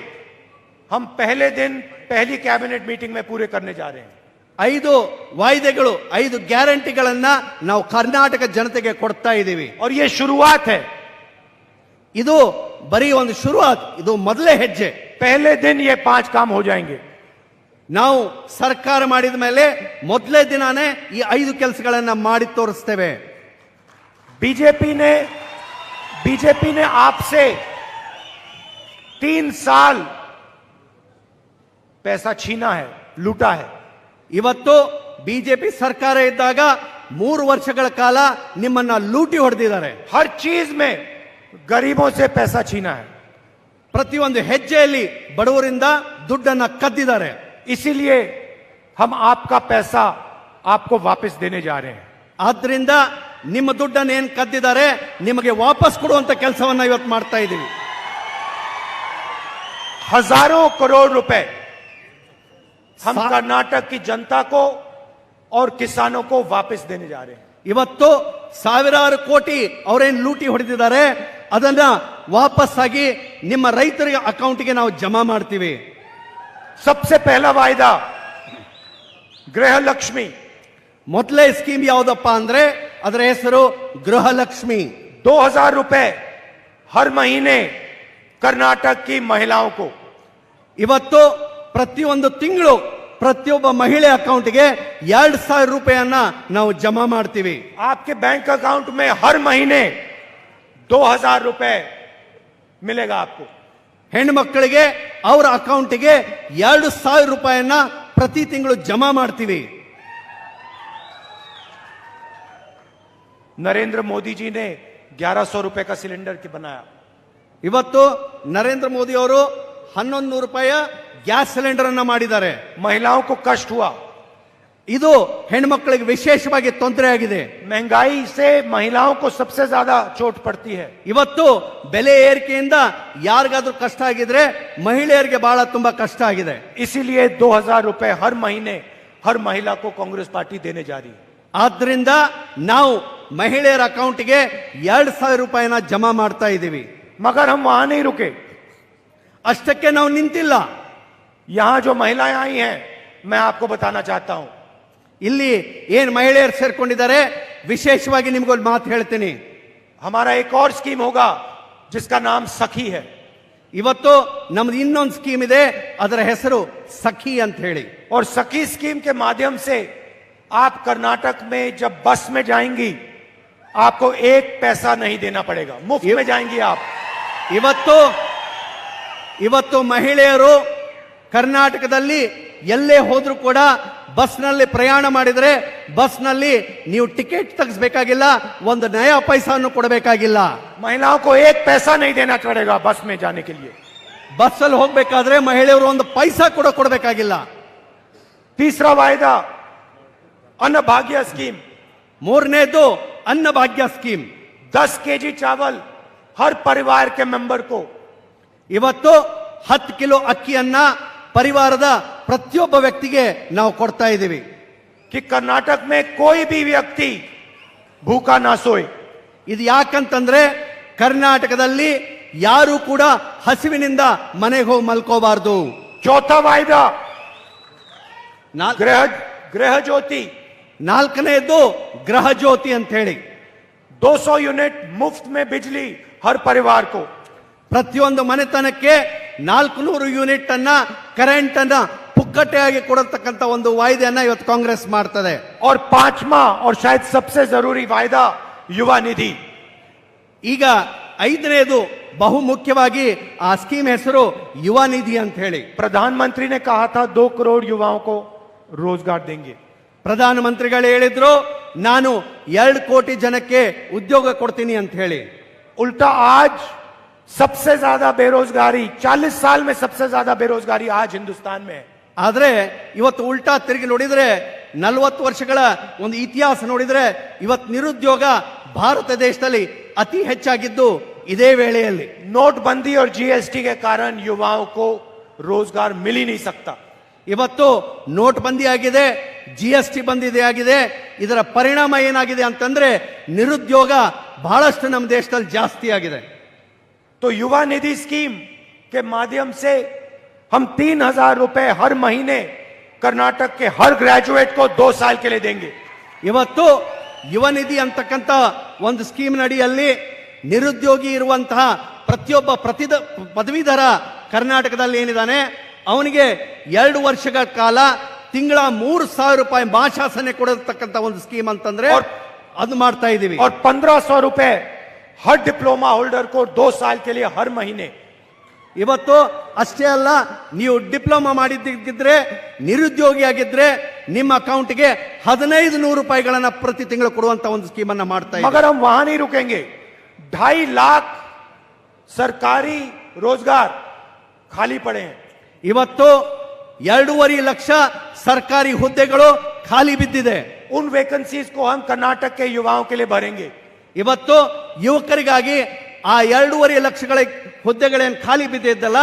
हम पहले दिन पहली कैबिनेट मीटिंग में पूरे करने जा रहे हैं. 5 ವಾಯ್ದೆಗಳು, 5 ಗ್ಯಾರಂಟಿಗಳನ್ನ ನಾವು ಕರ್ನಾಟಕ ಜನತೆಗೆ ಕೊಡ್ತಾ ಇದ್ದೀವಿ. और ये शुरुआत है. ಇದು ಬರೀ ಒಂದು ಶುರುವಾತ್, ಇದು ಮೊದಲೇ ಹೆಜ್ಜೆ. पहले दिन ये 5 काम हो जाएंगे. ನಾವು ಸರ್ಕಾರ ಮಾಡಿದ ಮೇಲೆ ಮೊದಲೇ ದಿನಾನೇ ಈ 5 ಕೆಲಸಗಳನ್ನ ಮಾಡಿ ತೋರಿಸ್ತೇವೆ. बीजेपी ने आपसे 3 साल पैसा छीना है, लूटा है। ಇವತ್ತು ಬಿಜೆಪಿ ಸರ್ಕಾರ ಇದ್ದಾಗ 3 ವರ್ಷಗಳ ಕಾಲ ನಿಮ್ಮನ್ನ ಲೂಟಿ ಹೊಡೆದಿದ್ದಾರೆ. हर चीज में गरीबों से पैसा छीना है। ಪ್ರತಿಯೊಂದು ಹೆಜ್ಜೆಯಲ್ಲಿ ಬಡವರಿಂದ ದುಡ್ಡನ್ನ ಕದ್ದಿದ್ದಾರೆ. इसीलिए हम आपका पैसा आपको वापस देने जा रहे हैं। ಆದ್ರಿಂದ ನಿಮ್ಮ ದುಡ್ಡನ್ನು ಏನ್ ಕದ್ದಿದ್ದಾರೆ ನಿಮಗೆ ವಾಪಸ್ ಕೊಡುವಂತ ಕೆಲಸವನ್ನ ಇವತ್ತು ಮಾಡ್ತಾ ಇದ್ದೀವಿ. हजारों करोड़ रुपए हम कर्नाटक की जनता को और किसानों को वापस देने जा रहे हैं। ಇವತ್ತು ಸಾವಿರಾರು ಕೋಟಿ ಅವರೇನ್ ಲೂಟಿ ಹೊಡೆದಿದ್ದಾರೆ ಅದನ್ನ ವಾಪಸ್ ಆಗಿ ನಿಮ್ಮ ರೈತರ ಅಕೌಂಟ್ಗೆ ನಾವು ಜಮಾ ಮಾಡ್ತೀವಿ. सबसे पहला वायदा गृह लक्ष्मी, ಮೊದಲೇ ಸ್ಕೀಮ್ ಯಾವುದಪ್ಪ ಅಂದ್ರೆ ಅದರ ಹೆಸರು ಗೃಹಲಕ್ಷ್ಮಿ. 2000 रुपए हर महीने कर्नाटक की महिलाओं को। ಇವತ್ತು ಪ್ರತಿಯೊಂದು ತಿಂಗಳು ಪ್ರತಿಯೊಬ್ಬ ಮಹಿಳೆ ಅಕೌಂಟ್ಗೆ 2000 ರೂಪಾಯಿಯನ್ನ ನಾವು ಜಮಾ ಮಾಡ್ತೀವಿ. आपके बैंक अकाउंट में हर महीने 2000 रुपए मिलेगा आपको। ಹೆಣ್ಮಕ್ಕಳಿಗೆ ಅವರ ಅಕೌಂಟ್ಗೆ 2000 ರೂಪಾಯಿಯನ್ನ ಪ್ರತಿ ತಿಂಗಳು ಜಮಾ ಮಾಡ್ತೀವಿ. नरेंद्र मोदी जी ने 1100 रुपए का सिलेंडर की बनाया। ಇವತ್ತು ನರೇಂದ್ರ ಮೋದಿ ಅವರು 1100 ರೂಪಾಯಿಯ ಗ್ಯಾಸ್ ಸಿಲಿಂಡರ್ ಅನ್ನ ಮಾಡಿದ್ದಾರೆ. महिलाओं को कष्ट हुआ, ಇದು ಹೆಣ್ಮಕ್ಕಳಿಗೆ ವಿಶೇಷವಾಗಿ ತೊಂದರೆ ಆಗಿದೆ. महंगाई से महिलाओं को सबसे ज्यादा चोट पड़ती है। ಇವತ್ತು ಬೆಲೆ ಏರಿಕೆಯಿಂದ ಯಾರಿಗಾದ್ರೂ ಕಷ್ಟ ಆಗಿದ್ರೆ ಮಹಿಳೆಯರಿಗೆ ಬಹಳ ತುಂಬಾ ಕಷ್ಟ ಆಗಿದೆ. इसीलिए 2000 रुपए हर महीने हर महिला को कांग्रेस पार्टी देने जा रही है। ಆದ್ರಿಂದ ನಾವು ಮಹಿಳೆಯರ ಅಕೌಂಟ್ಗೆ 2000 ರೂಪಾಯಿನ ಜಮಾ ಮಾಡ್ತಾ ಇದ್ದೀವಿ. मगर हम वहां नहीं रुके। ಅಷ್ಟಕ್ಕೆ ನಾವು ನಿಂತಿಲ್ಲ. यहां जो महिलाएं आई हैं, मैं आपको बताना चाहता हूं, ಇಲ್ಲಿ ಏನ್ ಮಹಿಳೆಯರು ಸೇರ್ಕೊಂಡಿದ್ದಾರೆ ವಿಶೇಷವಾಗಿ ನಿಮ್ಗೊಂದು ಮಾತು ಹೇಳ್ತೀನಿ. हमारा एक और स्कीम होगा जिसका नाम सखी है। ಇವತ್ತು ನಮ್ದು ಇನ್ನೊಂದು ಸ್ಕೀಮ್ ಇದೆ, ಅದರ ಹೆಸರು ಸಖಿ ಅಂತ ಹೇಳಿ. और सखी स्कीम के माध्यम से आप कर्नाटक में जब बस में जाएंगी आपको 1 पैसा नहीं देना पड़ेगा, मुफ्त में जाएंगी आप। ಇವತ್ತು ಮಹಿಳೆಯರು ಕರ್ನಾಟಕದಲ್ಲಿ ಎಲ್ಲೇ ಹೋದ್ರೂ ಕೂಡ ಬಸ್ನಲ್ಲಿ ಪ್ರಯಾಣ ಮಾಡಿದ್ರೆ ಬಸ್ನಲ್ಲಿ ನೀವು ಟಿಕೆಟ್ ತೆಗೆಸಬೇಕಾಗಿಲ್ಲ, ಒಂದು ನಯಾ ಪೈಸಾನು ಕೊಡಬೇಕಾಗಿಲ್ಲ. महिलाओं को 1 पैसा नहीं देना पड़ेगा बस में जाने के लिए। ಬಸ್ಸಲ್ಲಿ ಹೋಗ್ಬೇಕಾದ್ರೆ ಮಹಿಳೆಯರು ಒಂದು ಪೈಸಾ ಕೂಡ ಕೊಡಬೇಕಾಗಿಲ್ಲ. तीसरा वायदा अन्नभाग्य स्कीम। ಮೂರನೇದು ಅನ್ನಭಾಗ್ಯ ಸ್ಕೀಮ್. 10 केजी चावल हर परिवार के मेंबर को। ಇವತ್ತು 10 ಕಿಲೋ ಅಕ್ಕಿಯನ್ನ ಪರಿವಾರದ ಪ್ರತಿಯೊಬ್ಬ ವ್ಯಕ್ತಿಗೆ ನಾವು ಕೊಡ್ತಾ ಇದ್ದೀವಿ. कि कर्नाटक में कोई भी व्यक्ति भूखा ना सोए। ಇದು ಯಾಕಂತಂದ್ರೆ ಕರ್ನಾಟಕದಲ್ಲಿ ಯಾರು ಕೂಡ ಹಸಿವಿನಿಂದ ಮನೆಗೆ ಹೋಗಿ ಮಲ್ಕೋಬಾರ್ದು. चौथा वायदा गृह ज्योति। ನಾಲ್ಕನೆಯದು ಗೃಹ ಜ್ಯೋತಿ ಅಂತ ಹೇಳಿ 200 यूनिट मुफ्त में बिजली हर परिवार को। ಪ್ರತಿಯೊಂದು ಮನೆತನಕ್ಕೆ 400 ಯೂನಿಟ್ ಅನ್ನ ಕರೆಂಟ್ ಅನ್ನ ಪುಕ್ಕಟೆಯಾಗಿ ಕೊಡತಕ್ಕಂತ ಒಂದು ವಾಯ್ದೆಯನ್ನ ಇವತ್ತು ಕಾಂಗ್ರೆಸ್ ಮಾಡ್ತದೆ. और 5वां और शायद सबसे जरूरी वायदा युवा निधि। ಈಗ 5ನೇದು ಬಹು ಮುಖ್ಯವಾಗಿ ಆ ಸ್ಕೀಮ್ ಹೆಸರು ಯುವ ನಿಧಿ ಅಂತ ಹೇಳಿ. प्रधानमंत्री ने कहा था 2 करोड़ युवाओं को रोजगार देंगे। ಪ್ರಧಾನಮಂತ್ರಿಗಳು ಹೇಳಿದ್ರು ನಾನು 2 ಕೋಟಿ ಜನಕ್ಕೆ ಉದ್ಯೋಗ ಕೊಡ್ತೀನಿ ಅಂತ ಹೇಳಿ. उल्टा आज सबसे ज्यादा बेरोजगारी, 40 साल में सबसे ज्यादा बेरोजगारी आज हिंदुस्तान में है। ಆದ್ರೆ ಇವತ್ತು ಉಲ್ಟಾ ತಿರುಗಿ ನೋಡಿದ್ರೆ 40 ವರ್ಷಗಳ ಒಂದು ಇತಿಹಾಸ ನೋಡಿದ್ರೆ ಇವತ್ತು ನಿರುದ್ಯೋಗ ಭಾರತ ದೇಶದಲ್ಲಿ ಅತಿ ಹೆಚ್ಚಾಗಿದ್ದು ಇದೇ ವೇಳೆಯಲ್ಲಿ. नोटबंदी और जीएसटी के कारण युवाओं को रोजगार मिल ही नहीं सकता। ಇವತ್ತು ನೋಟ್ ಬಂದಿ ಆಗಿದೆ, ಜಿಎಸ್ಟಿ ಬಂದಿದೆ ಆಗಿದೆ. ಇದರ ಪರಿಣಾಮ ಏನಾಗಿದೆ ಅಂತಂದ್ರೆ ನಿರುದ್ಯೋಗ ಬಹಳಷ್ಟು ನಮ್ಮ ದೇಶದಲ್ಲಿ ಜಾಸ್ತಿ ಆಗಿದೆ. तो युवा निधि स्कीम के माध्यम से हम 3000 रुपए हर महीने कर्नाटक के हर ग्रेजुएट को 2 साल के लिए देंगे। ಇವತ್ತು ಯುವ ನಿಧಿ ಅಂತಕ್ಕಂಥ ಒಂದು ಸ್ಕೀಮ್ ನಡಿಯಲ್ಲಿ ನಿರುದ್ಯೋಗಿ ಇರುವಂತಹ ಪ್ರತಿಯೊಬ್ಬ ಪದವೀಧರ ಕರ್ನಾಟಕದಲ್ಲಿ ಏನಿದ್ದಾನೆ ಅವನಿಗೆ 2 ವರ್ಷಗಳ ಕಾಲ ತಿಂಗಳ 3000 ರೂಪಾಯಿ ಮಾಶಾಸನೆ ಕೊಡತಕ್ಕಂತ ಒಂದು ಸ್ಕೀಮ್ ಅಂತಂದ್ರೆ ಅದು ಮಾಡ್ತಾ ಇದೀವಿ. और 1500 रुपए हर डिप्लोमा होल्डर को 2 साल के लिए हर महीने ಇವತ್ತು ಅಷ್ಟೇ ಅಲ್ಲ, ನೀವು ಡಿಪ್ಲೊಮಾ ಮಾಡಿದ್ದಿದ್ರೆ ನಿರುದ್ಯೋಗಿಯಾಗಿದ್ರೆ ನಿಮ್ಮ ಅಕೌಂಟ್ಗೆ 1500 ರೂಪಾಯಿಗಳನ್ನ ಪ್ರತಿ ತಿಂಗಳು ಕೊಡುವಂತ ಒಂದು ಸ್ಕೀಮ್ ಅನ್ನ ಮಾಡ್ತಾ ಇದ್ದೀವಿ. मगर हम वहां नहीं रुकेंगे. 2.5 लाख सरकारी रोजगार खाली पड़े हैं. ಇವತ್ತು 2.5 ಲಕ್ಷ ಸರ್ಕಾರಿ ಹುದ್ದೆಗಳು ಖಾಲಿ ಬಿದ್ದಿದೆ. उन वैकेंसीज को हम कर्नाटक के युवाओं के लिए भरेंगे. ಇವತ್ತು ಯುವಕರಿಗಾಗಿ ಆ 2.5 ಲಕ್ಷಗಳ ಹುದ್ದೆಗಳೇನು ಖಾಲಿ ಬಿದ್ದಿದ್ದಲ್ಲ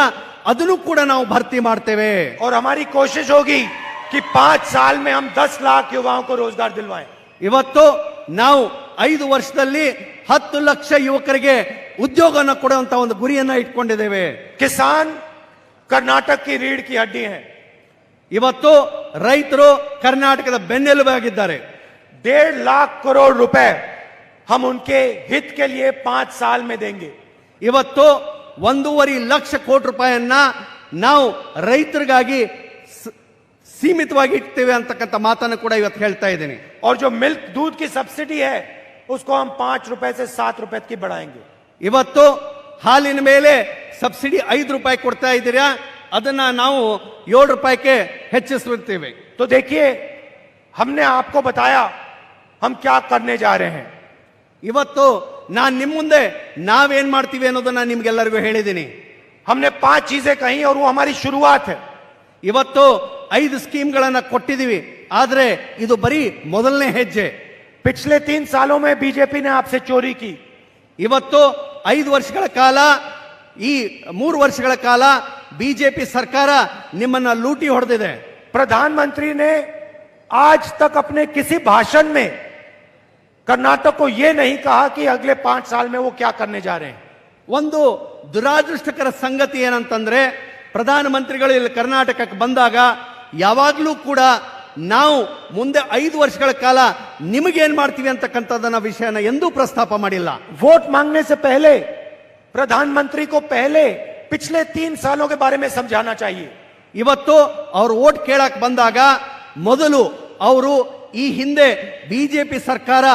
ಅದನ್ನು ಕೂಡ ನಾವು ಭರ್ತಿ ಮಾಡ್ತೇವೆ. और हमारी कोशिश होगी कि 5 साल में हम 10 लाख युवाओं को रोजगार दिलवाएं. ಇವತ್ತು ನಾವು 5 ವರ್ಷದಲ್ಲಿ 10 ಲಕ್ಷ ಯುವಕರಿಗೆ ಉದ್ಯೋಗವನ್ನು ಕೊಡುವಂತ ಒಂದು ಗುರಿಯನ್ನ ಇಟ್ಕೊಂಡಿದ್ದೇವೆ. किसान कर्नाटक की रीढ़ की हड्डी हैं. ಇವತ್ತು ರೈತರು ಕರ್ನಾಟಕದ ಬೆನ್ನೆಲುಬಾಗಿದ್ದಾರೆ. 1.5 लाख करोड़ रुपए हम उनके हित के लिए 5 साल में देंगे. ಇವತ್ತು 1.5 ಲಕ್ಷ ಕೋಟಿ ರೂಪಾಯಿಯನ್ನ ನಾವು ರೈತರಿಗಾಗಿ ಸೀಮಿತವಾಗಿ ಇಡ್ತೇವೆ ಅಂತಕ್ಕಂಥ ಮಾತನ್ನು ಕೂಡ ಇವತ್ತು ಹೇಳ್ತಾ ಇದ್ದೀನಿ. और जो मिल्क दूध की सब्सिडी है उसको हम 5 रुपए से 7 रुपए की बढ़ाएंगे. ಇವತ್ತು ಹಾಲಿನ ಮೇಲೆ ಸಬ್ಸಿಡಿ 5 ರೂಪಾಯಿ ಕೊಡ್ತಾ ಇದ್ದೀರಾ, ಅದನ್ನ ನಾವು 7 ರೂಪಾಯಿಗೆ ಹೆಚ್ಚಿಸುತ್ತೇವೆ. तो देखिए, हमने आपको बताया हम क्या करने जा रहे हैं. ಇವತ್ತು ನಾನು ನಿಮ್ಮ ಮುಂದೆ ನಾವೇನ್ ಮಾಡ್ತೀವಿ ಅನ್ನೋದನ್ನ ನಿಮ್ಗೆಲ್ಲರಿಗೂ ಹೇಳಿದ್ದೀನಿ. हमने 5 चीजें कही और वो हमारी शुरुआत है. ಇವತ್ತು 5 ಸ್ಕೀಮ್ಗಳನ್ನ ಕೊಟ್ಟಿದ್ದೀವಿ, ಆದ್ರೆ ಇದು ಬರೀ ಮೊದಲನೇ ಹೆಜ್ಜೆ. पिछले 3 सालों में बीजेपी ने आपसे चोरी की. ಇವತ್ತು 5 ವರ್ಷಗಳ ಕಾಲ, ಈ 3 ವರ್ಷಗಳ ಕಾಲ ಬಿಜೆಪಿ ಸರ್ಕಾರ ನಿಮ್ಮನ್ನ ಲೂಟಿ ಹೊಡೆದಿದೆ. प्रधानमंत्री ने आज तक अपने किसी भाषण में कर्नाटक को यह नहीं कहा कि अगले 5 साल में वो क्या करने जा रहे हैं. ಒಂದು ದುರಾದೃಷ್ಟಕರ ಸಂಗತಿ ಏನಂತಂದ್ರೆ, ಪ್ರಧಾನಮಂತ್ರಿಗಳು ಇಲ್ಲಿ ಕರ್ನಾಟಕಕ್ಕೆ ಬಂದಾಗ ಯಾವಾಗಲೂ ಕೂಡ ನಾವು ಮುಂದೆ 5 ವರ್ಷಗಳ ಕಾಲ ನಿಮಗೇನ್ ಮಾಡ್ತೀವಿ ಅಂತಕ್ಕಂಥದ್ದನ್ನ ವಿಷಯನ ಎಂದೂ ಪ್ರಸ್ತಾಪ ಮಾಡಿಲ್ಲ. वोट मांगने से पहले प्रधानमंत्री को पहले पिछले 3 सालों के बारे में समझाना चाहिए. ಇವತ್ತು ಅವ್ರು ಓಟ್ ಕೇಳಕ್ ಬಂದಾಗ ಮೊದಲು ಅವರು ಈ ಹಿಂದೆ ಬಿಜೆಪಿ ಸರ್ಕಾರ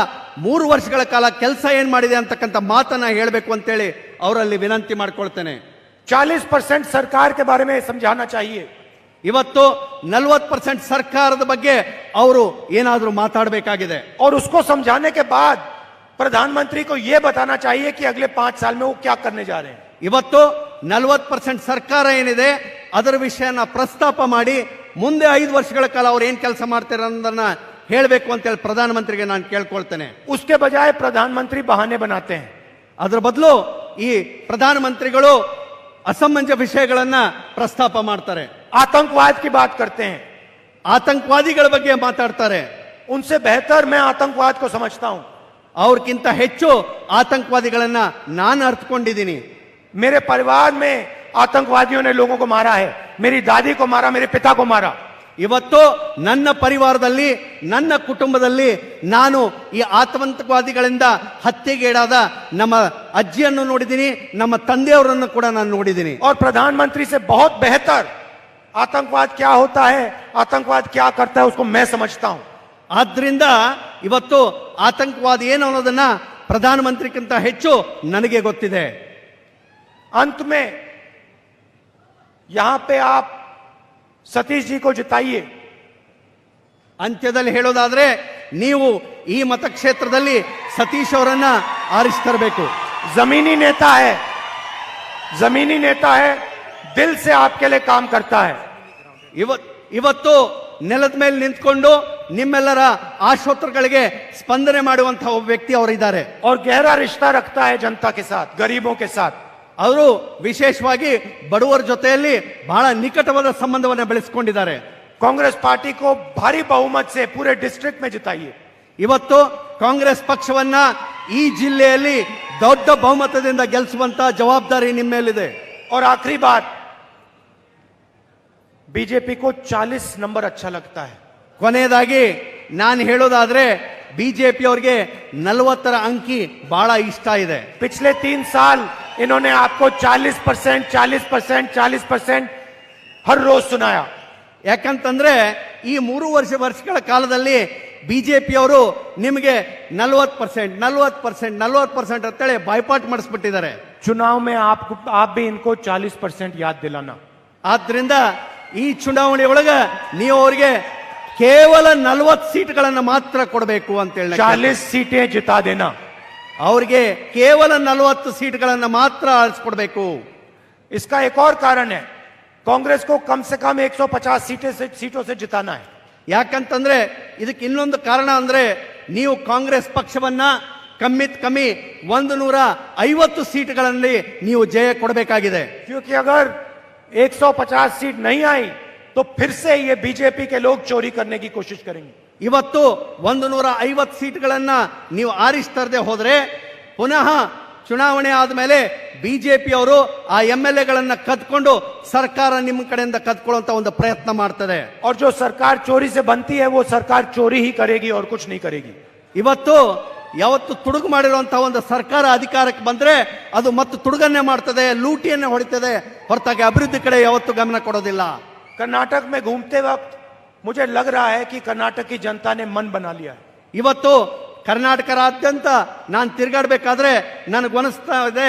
3 ವರ್ಷಗಳ ಕಾಲ ಕೆಲಸ ಏನ್ ಮಾಡಿದೆ ಅಂತಕ್ಕಂಥ ಮಾತನ್ನ ಹೇಳಬೇಕು ಅಂತೇಳಿ ಅವರಲ್ಲಿ ವಿನಂತಿ ಮಾಡ್ಕೊಳ್ತೇನೆ. 40% सरकार के बारे में समझाना चाहिए. ಇವತ್ತು 40% ಸರ್ಕಾರದ ಬಗ್ಗೆ ಅವರು ಏನಾದರೂ ಮಾತಾಡಬೇಕಾಗಿದೆ. और उसको समझाने के बाद प्रधानमंत्री को यह बताना चाहिए कि अगले 5 साल में वो क्या करने जा रहे हैं. ಇವತ್ತು 40% ಸರ್ಕಾರ ಏನಿದೆ ಅದರ ವಿಷಯನ ಪ್ರಸ್ತಾಪ ಮಾಡಿ ಮುಂದೆ 5 ವರ್ಷಗಳ ಕಾಲ ಅವ್ರು ಏನ್ ಕೆಲಸ ಮಾಡ್ತಾರೆ ಅನ್ನೋದನ್ನ ಹೇಳಬೇಕು ಅಂತ ಹೇಳಿ ಪ್ರಧಾನಮಂತ್ರಿಗೆ ನಾನು ಕೇಳ್ಕೊಳ್ತೇನೆ. उसके बजाय प्रधानमंत्री बहाने बनाते हैं. ಅದರ ಬದಲು ಈ ಪ್ರಧಾನಮಂತ್ರಿಗಳು ಅಸಮಂಜಸ ವಿಷಯಗಳನ್ನ ಪ್ರಸ್ತಾಪ ಮಾಡ್ತಾರೆ. आतंकवाद की बात करते हैं. ಆತಂಕವಾದಿಗಳ ಬಗ್ಗೆ ಮಾತಾಡ್ತಾರೆ. उनसे बेहतर मैं आतंकवाद को समझता हूं. ಅವ್ರಕ್ಕಿಂತ ಹೆಚ್ಚು ಆತಂಕವಾದಿಗಳನ್ನ ನಾನು ಅರ್ಥಕೊಂಡಿದ್ದೀನಿ. मेरे परिवार में आतंकवादियों ने लोगों को मारा है. मेरी दादी को मारा, मेरे पिता को मारा. ಇವತ್ತು ನನ್ನ ಪರಿವಾರದಲ್ಲಿ, ನನ್ನ ಕುಟುಂಬದಲ್ಲಿ ನಾನು ಈ ಆತಂಕವಾದಿಗಳಿಂದ ಹತ್ಯೆಗೀಡಾದ ನಮ್ಮ ಅಜ್ಜಿಯನ್ನು ನೋಡಿದ್ದೀನಿ, ನಮ್ಮ ತಂದೆಯವರನ್ನು ಕೂಡ ನಾನು ನೋಡಿದ್ದೀನಿ. और प्रधानमंत्री से बहुत बेहतर आतंकवाद क्या होता है, आतंकवाद क्या करता है, उसको मैं समझता हूं. ಆದ್ರಿಂದ ಇವತ್ತು ಆತಂಕವಾದ ಏನು ಅನ್ನೋದನ್ನ ಪ್ರಧಾನಮಂತ್ರಿಗಿಂತ ಹೆಚ್ಚು ನನಗೆ ಗೊತ್ತಿದೆ. अंत में यहां पे आप सतीश जी को जिताइए. ಅಂತ್ಯದಲ್ಲಿ ಹೇಳೋದಾದ್ರೆ ನೀವು ಈ ಮತಕ್ಷೇತ್ರದಲ್ಲಿ ಸತೀಶ್ ಅವರನ್ನ ಆರಿಸ್ತರಬೇಕು. जमीनी नेता है, जमीनी नेता है, दिल से आपके लिए काम करता है. ಇವತ್ತು ನೆಲದ ಮೇಲೆ ನಿಂತ್ಕೊಂಡು ನಿಮ್ಮೆಲ್ಲರ ಆಶೋತ್ತರಗಳಿಗೆ ಸ್ಪಂದನೆ ಮಾಡುವಂತಹ ಒಬ್ಬ ವ್ಯಕ್ತಿ ಅವರಿದ್ದಾರೆ. और गहरा रिश्ता रखता है जनता के साथ, गरीबों के साथ. ಅವರು ವಿಶೇಷವಾಗಿ ಬಡವರ ಜೊತೆಯಲ್ಲಿ ಬಹಳ ನಿಕಟವಾದ ಸಂಬಂಧವನ್ನು ಬೆಳೆಸಿಕೊಂಡಿದ್ದಾರೆ. कांग्रेस पार्टी को भारी बहुमत से पूरे डिस्ट्रिक्ट में जिताइए. ಇವತ್ತು ಕಾಂಗ್ರೆಸ್ ಪಕ್ಷವನ್ನ ಈ ಜಿಲ್ಲೆಯಲ್ಲಿ ದೊಡ್ಡ ಬಹುಮತದಿಂದ ಗೆಲ್ಲಿಸುವಂತ ಜವಾಬ್ದಾರಿ ನಿಮ್ಮ ಮೇಲಿದೆ. और आखिरी बात, बीजेपी को 40 नंबर अच्छा लगता है. ಕೊನೆಯದಾಗಿ ನಾನು ಹೇಳೋದಾದ್ರೆ ಬಿಜೆಪಿ ಅವರಿಗೆ 40ರ ಅಂಕಿ ಬಹಳ ಇಷ್ಟ ಇದೆ. पिछले 3 साल इन्होंने आपको 40%, 40%, 40% हर रोज सुनाया. ಯಾಕಂತಂದ್ರೆ ಈ 3 ವರ್ಷಗಳ ಕಾಲದಲ್ಲಿ ಬಿಜೆಪಿಯವರು ನಿಮಗೆ 40% 40% ಅಂತೇಳಿ ಬಾಯ್ಪಾಟ್ ಮಾಡಿಸ್ಬಿಟ್ಟಿದ್ದಾರೆ. चुनाव में आप भी इनको 40% याद दिलाना. ಆದ್ರಿಂದ ಈ ಚುನಾವಣೆ ಒಳಗ ನೀವು ಅವರಿಗೆ ಕೇವಲ 40 ಸೀಟ್ಗಳನ್ನು ಮಾತ್ರ ಕೊಡಬೇಕು ಅಂತ ಹೇಳಿ 40 सीटें जिता देना. ಅವರಿಗೆ ಕೇವಲ 40 ಸೀಟ್ಗಳನ್ನು ಮಾತ್ರ ಆರಿಸ್ಕೊಡ್ಬೇಕು. इसका एक और कारण है, कांग्रेस को कम से कम 150 सीटों से जिताना है. ಯಾಕಂತಂದ್ರೆ ಇದಕ್ಕೆ ಇನ್ನೊಂದು ಕಾರಣ ಅಂದ್ರೆ ನೀವು ಕಾಂಗ್ರೆಸ್ ಪಕ್ಷವನ್ನ ಕಮ್ಮಿ 150 ಸೀಟ್ಗಳಲ್ಲಿ ನೀವು ಜಯ ಕೊಡಬೇಕಾಗಿದೆ. क्योंकि अगर 150 सीट नहीं आई तो फिर से ये बीजेपी के लोग चोरी करने की कोशिश करेंगे. ಇವತ್ತು 150 ಸೀಟ್ಗಳನ್ನ ನೀವು ಆರಿಸ್ತರದೆ ಹೋದ್ರೆ ಪುನಃ ಚುನಾವಣೆ ಆದ್ಮೇಲೆ ಬಿಜೆಪಿ ಅವರು ಆ MLAಗಳನ್ನ ಕದ್ಕೊಂಡು ಸರ್ಕಾರ ನಿಮ್ಮ ಕಡೆಯಿಂದ ಕದ್ಕೊಳ್ಳುವಂತ ಒಂದು ಪ್ರಯತ್ನ ಮಾಡ್ತದೆ. और जो सरकार चोरी से बनती है वो सरकार चोरी ही करेगी और कुछ नहीं करेगी. ಇವತ್ತು ಯಾವತ್ತು ತುಡುಗು ಮಾಡಿರುವಂತಹ ಒಂದು ಸರ್ಕಾರ ಅಧಿಕಾರಕ್ಕೆ ಬಂದ್ರೆ ಅದು ಮತ್ತೆ ತುಡುಗನ್ನೇ ಮಾಡ್ತದೆ, ಲೂಟಿಯನ್ನೇ ಹೊಡಿತದೆ, ಹೊರತಾಗಿ ಅಭಿವೃದ್ಧಿ ಕಡೆ ಯಾವತ್ತು ಗಮನ ಕೊಡೋದಿಲ್ಲ. कर्नाटक में घूमते वक्त मुझे लग रहा है कि कर्नाटक की जनता ने मन बना लिया है. ಇವತ್ತು ಕರ್ನಾಟಕದಾದ್ಯಂತ ನಾನು ತಿರುಗಾಡಬೇಕಾದ್ರೆ ನನಗನಿಸ್ತಾ ಇದೆ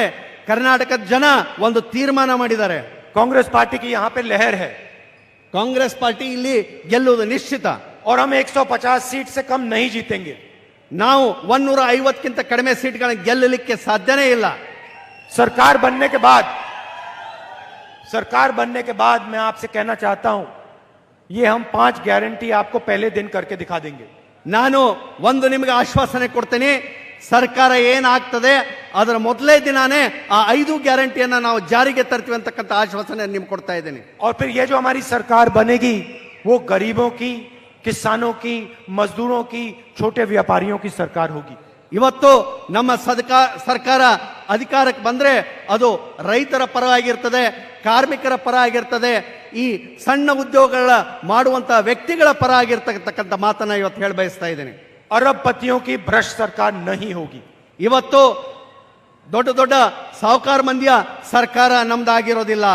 ಕರ್ನಾಟಕದ ಜನ ಒಂದು ತೀರ್ಮಾನ ಮಾಡಿದ್ದಾರೆ. कांग्रेस पार्टी की यहाँ पे लहर है ಕಾಂಗ್ರೆಸ್ ಪಾರ್ಟಿ ಇಲ್ಲಿ ಗೆಲ್ಲುವುದು ನಿಶ್ಚಿತ. और हम 150 सीट से कम नहीं जीतेंगे. ನಾವು 150ಕ್ಕಿಂತ ಕಡಿಮೆ ಸೀಟ್ಗಳನ್ನು ಗೆಲ್ಲಲಿಕ್ಕೆ ಸಾಧ್ಯನೇ ಇಲ್ಲ. सरकार बनने के बाद मैं आपसे कहना चाहता हूं, ये हम 5 गारंटी आपको पहले दिन करके दिखा देंगे. ನಾನು ಒಂದು ನಿಮಗೆ ಆಶ್ವಾಸನೆ ಕೊಡ್ತೀನಿ, ಸರ್ಕಾರ ಏನಾಗ್ತದೆ ಅದರ ಮೊದಲೇ ದಿನಾನೇ ಆ 5 ಗ್ಯಾರಂಟಿಯನ್ನ ನಾವು ಜಾರಿಗೆ ತರ್ತೀವಿ ಅಂತಕ್ಕಂಥ ಆಶ್ವಾಸನೆ ನಿಮ್ಗೆ ಕೊಡ್ತಾ ಇದ್ದೀನಿ. और फिर ये जो हमारी सरकार बनेगी वो गरीबों की, किसानों की, मजदूरों की, छोटे व्यापारियों की सरकार होगी. ಇವತ್ತು ನಮ್ಮ ಸರ್ಕಾರ ಅಧಿಕಾರಕ್ಕೆ ಬಂದ್ರೆ ಅದು ರೈತರ ಪರವಾಗಿರ್ತದೆ, ಕಾರ್ಮಿಕರ ಪರ ಆಗಿರ್ತದೆ, ಈ ಸಣ್ಣ ಉದ್ಯೋಗಗಳ ಮಾಡುವಂತಹ ವ್ಯಕ್ತಿಗಳ ಪರ ಆಗಿರ್ತಕ್ಕಂಥ ಮಾತನ್ನ ಇವತ್ತು ಹೇಳ ಬಯಸ್ತಾ ಇದ್ದೀನಿ. अरबपतियों की भ्रष्ट सरकार नहीं होगी. ಇವತ್ತು ದೊಡ್ಡ ದೊಡ್ಡ ಸಾಹುಕಾರ ಮಂದಿಯ ಸರ್ಕಾರ ನಮ್ದಾಗಿರೋದಿಲ್ಲ.